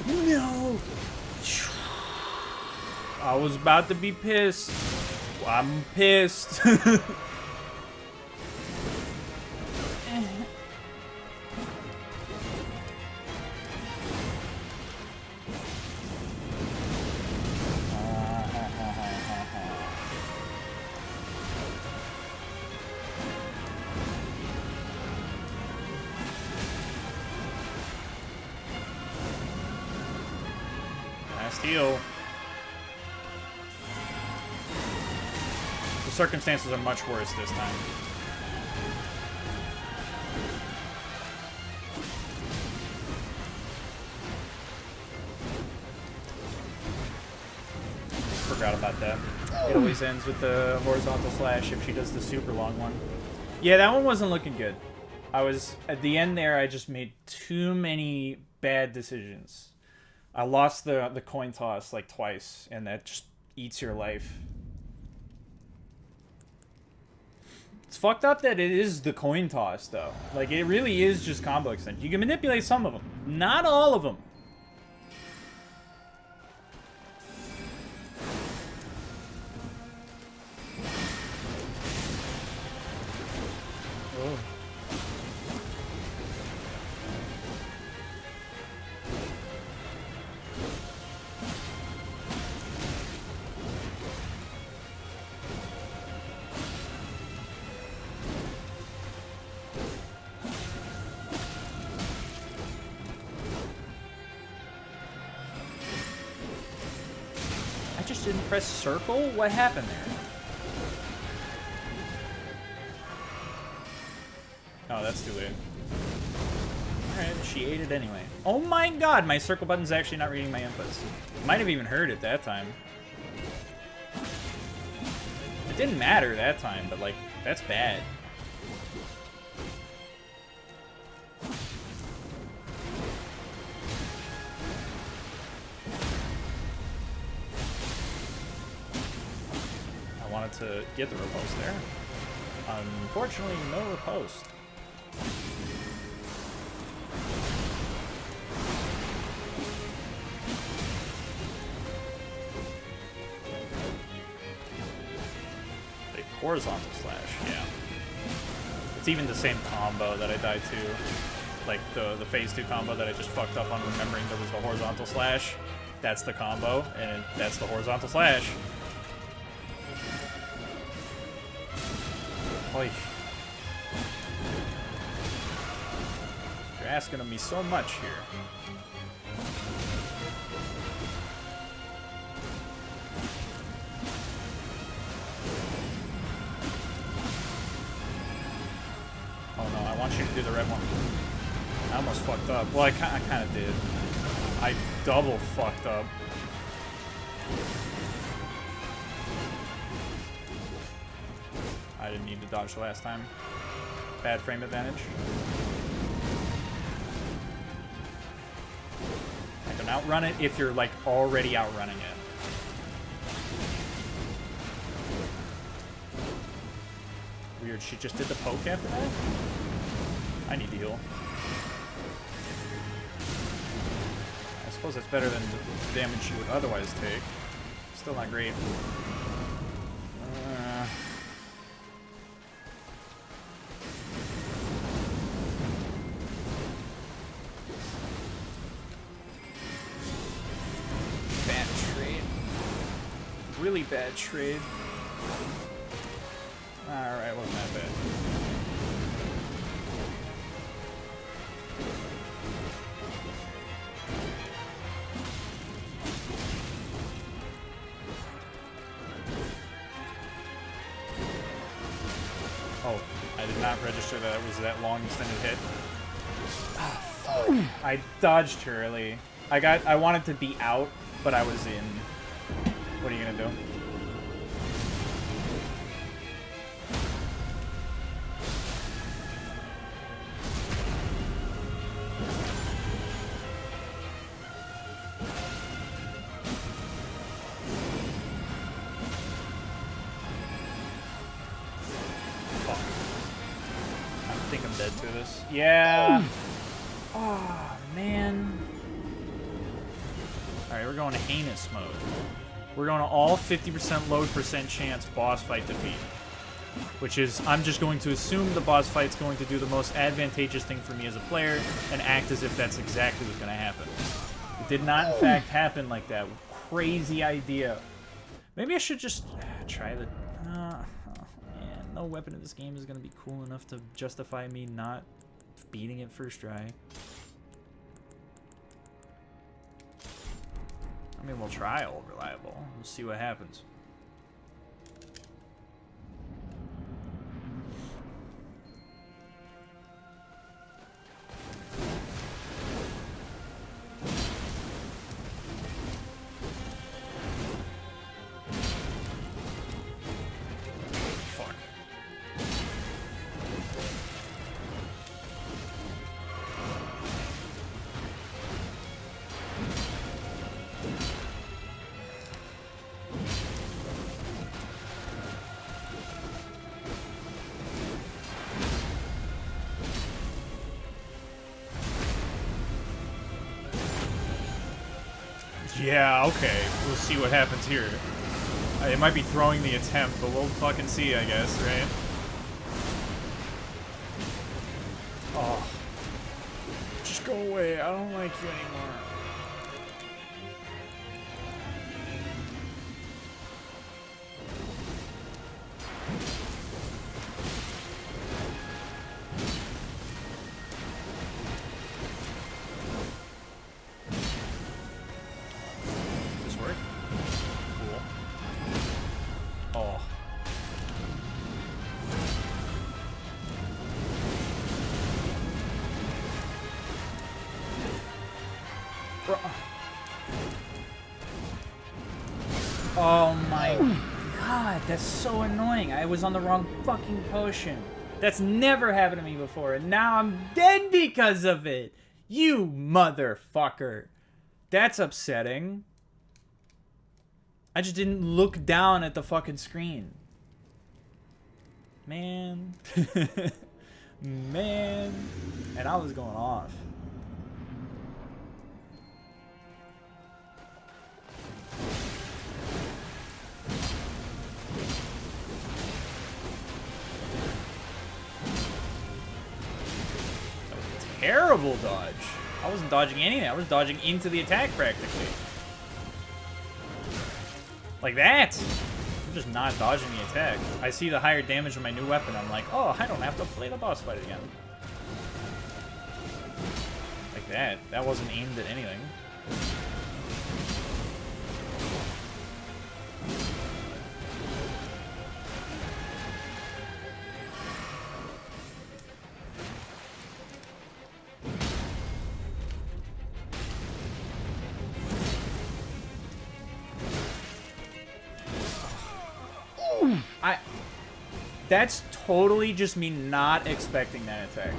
No! I was about to be pissed. I'm pissed. Heal. The circumstances are much worse this time. Forgot about that. It always ends with the horizontal slash if she does the super long one. Yeah, that one wasn't looking good. I was, at the end there, I just made too many bad decisions. I lost the coin toss like twice, and that just eats your life. It's fucked up that it is the coin toss, though. Like, it really is just combo extension. You can manipulate some of them. Not all of them. Oh. Didn't press circle? What happened there? Oh, that's too late. Alright, she ate it anyway. Oh my god, my circle button's actually not reading my inputs. Might have even heard it that time. It didn't matter that time, but like, that's bad. To get the riposte there. Unfortunately, no riposte. horizontal slash, yeah. It's even the same combo that I died to. Like, the phase 2 combo that I just fucked up on remembering there was the horizontal slash. That's the combo, and that's the horizontal slash. Oy. You're asking of me so much here. Oh no, I want you to do the red one. I almost fucked up. Well, I kind of did. I double fucked up. I didn't need to dodge the last time. Bad frame advantage. I can outrun it if you're, like, already outrunning it. Weird, she just did the poke after that? I need to heal. I suppose that's better than the damage you would otherwise take. Still not great. Bad trade. Really bad trade. Alright, wasn't that bad. Oh, I did not register that it was that long extended hit. Ah, fuck. I dodged her early. I wanted to be out, but I was in. What are you gonna do? To this. Yeah. Oh, man. Alright, we're going to heinous mode. We're going to all 50% load percent chance boss fight defeat. Which is, I'm just going to assume the boss fight's going to do the most advantageous thing for me as a player and act as if that's exactly what's going to happen. It did not, in fact, happen like that. Crazy idea. Maybe I should just try the... No weapon in this game is going to be cool enough to justify me not beating it first try. I mean, we'll try Old Reliable. We'll see what happens. Yeah, okay. We'll see what happens here. It might be throwing the attempt, but we'll fucking see, I guess, right? Oh. Just go away. I don't like you anymore. Oh my god, that's so annoying. I was on the wrong fucking potion. That's never happened to me before, and now I'm dead because of it. You motherfucker. That's upsetting. I just didn't look down at the fucking screen. Man. Man. And I was going off. terrible dodge. I wasn't dodging anything. I was dodging into the attack practically. Like that. I'm just not dodging the attack. I see the higher damage of my new weapon. I'm like, oh, I don't have to play the boss fight again. Like that. That wasn't aimed at anything. That's totally just me not expecting that attack.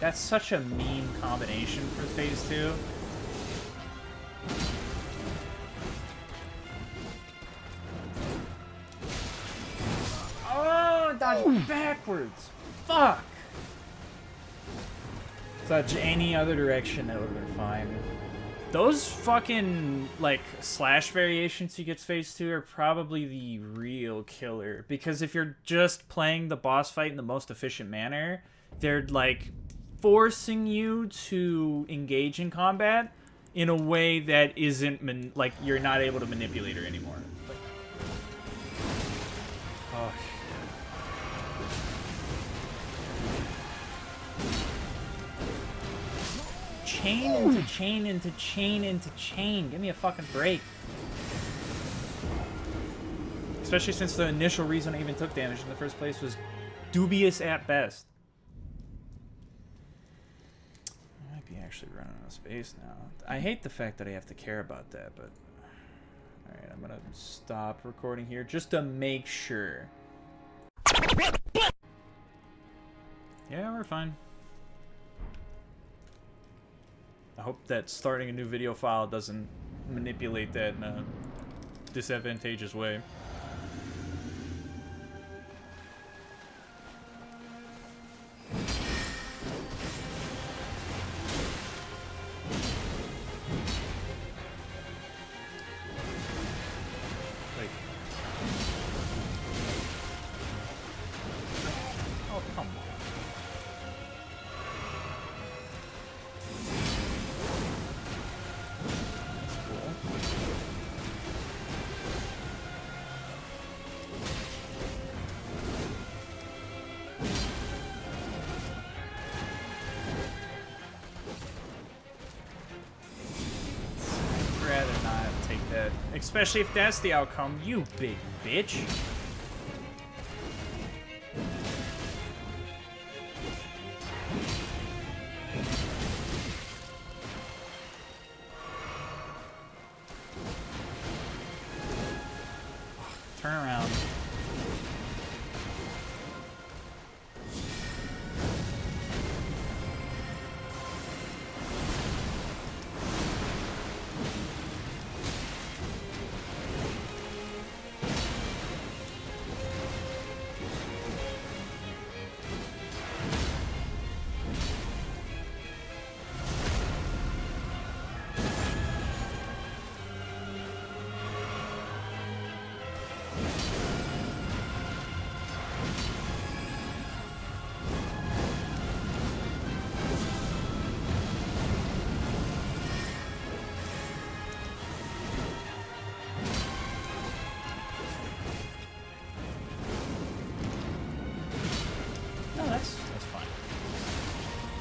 That's such a mean combination for phase 2. Dodge backwards. Fuck. Dodge any other direction, that would have been fine. Those fucking, like, slash variations you get phase 2 are probably the real killer. Because if you're just playing the boss fight in the most efficient manner, they're, like, forcing you to engage in combat in a way that isn't, like, you're not able to manipulate her anymore. Like, oh, chain into chain into chain into chain. Give me a fucking break. Especially since the initial reason I even took damage in the first place was dubious at best. I might be actually running out of space now. I hate the fact that I have to care about that, but... Alright, I'm gonna stop recording here just to make sure. Yeah, we're fine. I hope that starting a new video file doesn't manipulate that in a disadvantageous way. Wait. Oh, come on. Especially if that's the outcome, you big bitch. Turn around.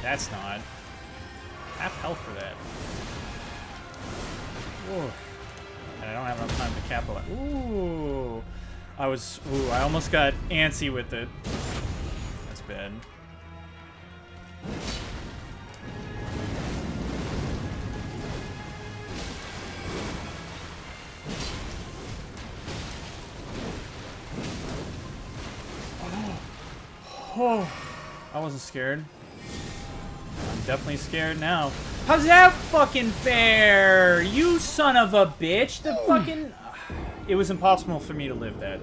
That's not. Half health for that. Whoa. And I don't have enough time to capitalize. Ooh. I almost got antsy with it. That's bad. Oh. I wasn't scared. I'm definitely scared now. How's that fucking fair? You son of a bitch. The fucking... it was impossible for me to live that.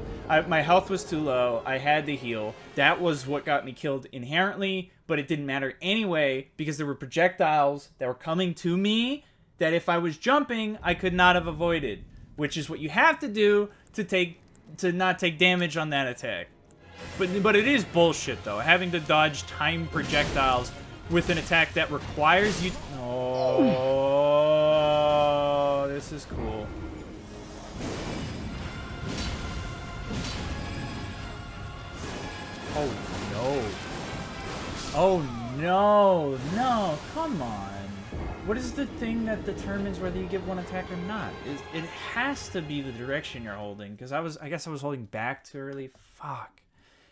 My health was too low. I had to heal. That was what got me killed inherently, but it didn't matter anyway because there were projectiles that were coming to me that if I was jumping, I could not have avoided, which is what you have to do to not take damage on that attack. But it is bullshit though, having to dodge timed projectiles with an attack that requires you. Oh, this is cool. Oh no. Oh no. No, come on. What is the thing that determines whether you get one attack or not? It has to be the direction you're holding, because I guess I was holding back too early. Fuck.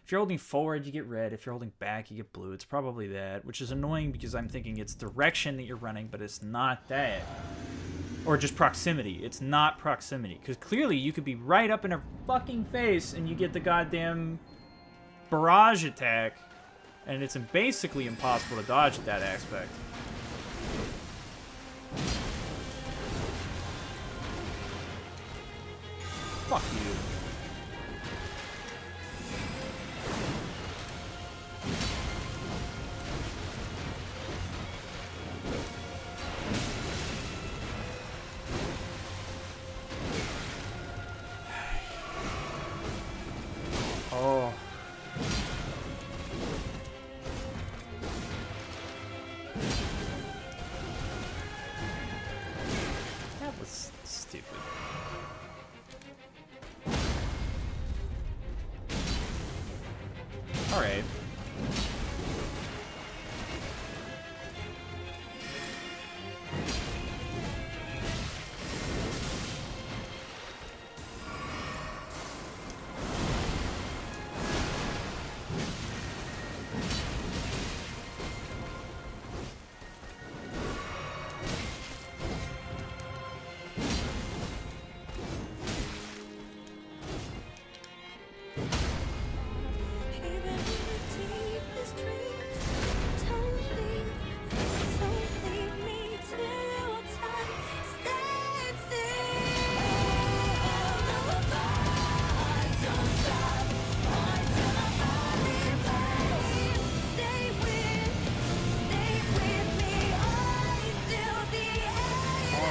If you're holding forward, you get red. If you're holding back, you get blue. It's probably that, which is annoying because I'm thinking it's direction that you're running, but it's not that. Or just proximity. It's not proximity, because clearly you could be right up in her fucking face and you get the goddamn barrage attack, and it's basically impossible to dodge at that aspect. Fuck you. Oh. That was stupid. All right.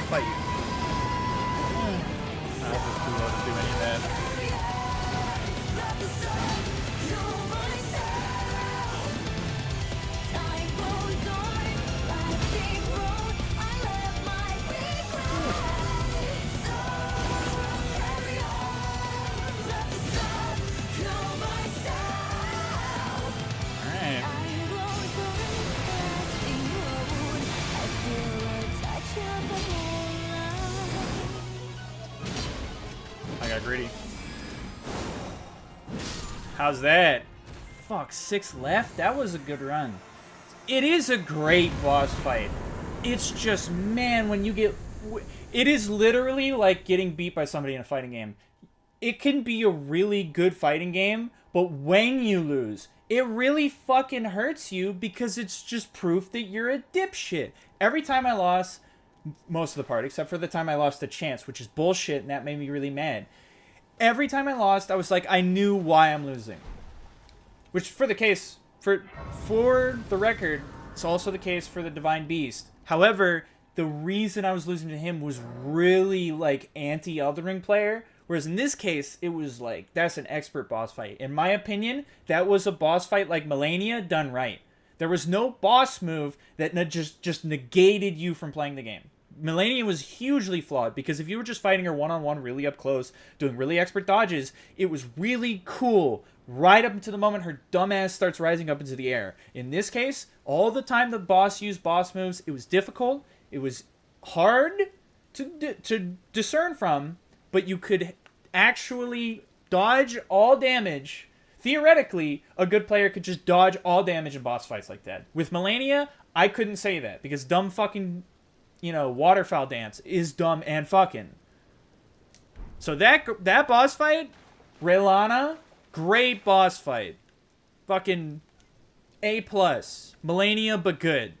Fight you. I was just too low to do any of that. Alright. I got greedy. How's that? Fuck, 6 left? That was a good run. It is a great boss fight. It's just, man, when you get... It is literally like getting beat by somebody in a fighting game. It can be a really good fighting game, but when you lose, it really fucking hurts you because it's just proof that you're a dipshit. Every time I lost... most of the part, except for the time I lost a chance, which is bullshit, and that made me really mad. Every time I lost, I was like, I knew why I'm losing. Which, for the case, for the record, it's also the case for the Divine Beast. However, the reason I was losing to him was really, like, anti-Elden Ring player, whereas in this case, it was like, that's an expert boss fight. In my opinion, that was a boss fight like Melania done right. There was no boss move that just negated you from playing the game. Melania was hugely flawed because if you were just fighting her one-on-one really up close, doing really expert dodges, it was really cool right up until the moment her dumbass starts rising up into the air. In this case, all the time the boss used boss moves, it was difficult, it was hard to discern from, but you could actually dodge all damage. Theoretically, a good player could just dodge all damage in boss fights like that. With Melania, I couldn't say that because dumb fucking, waterfowl dance is dumb and fucking. So that boss fight, Raylana, great boss fight. Fucking A+. Melania, but good.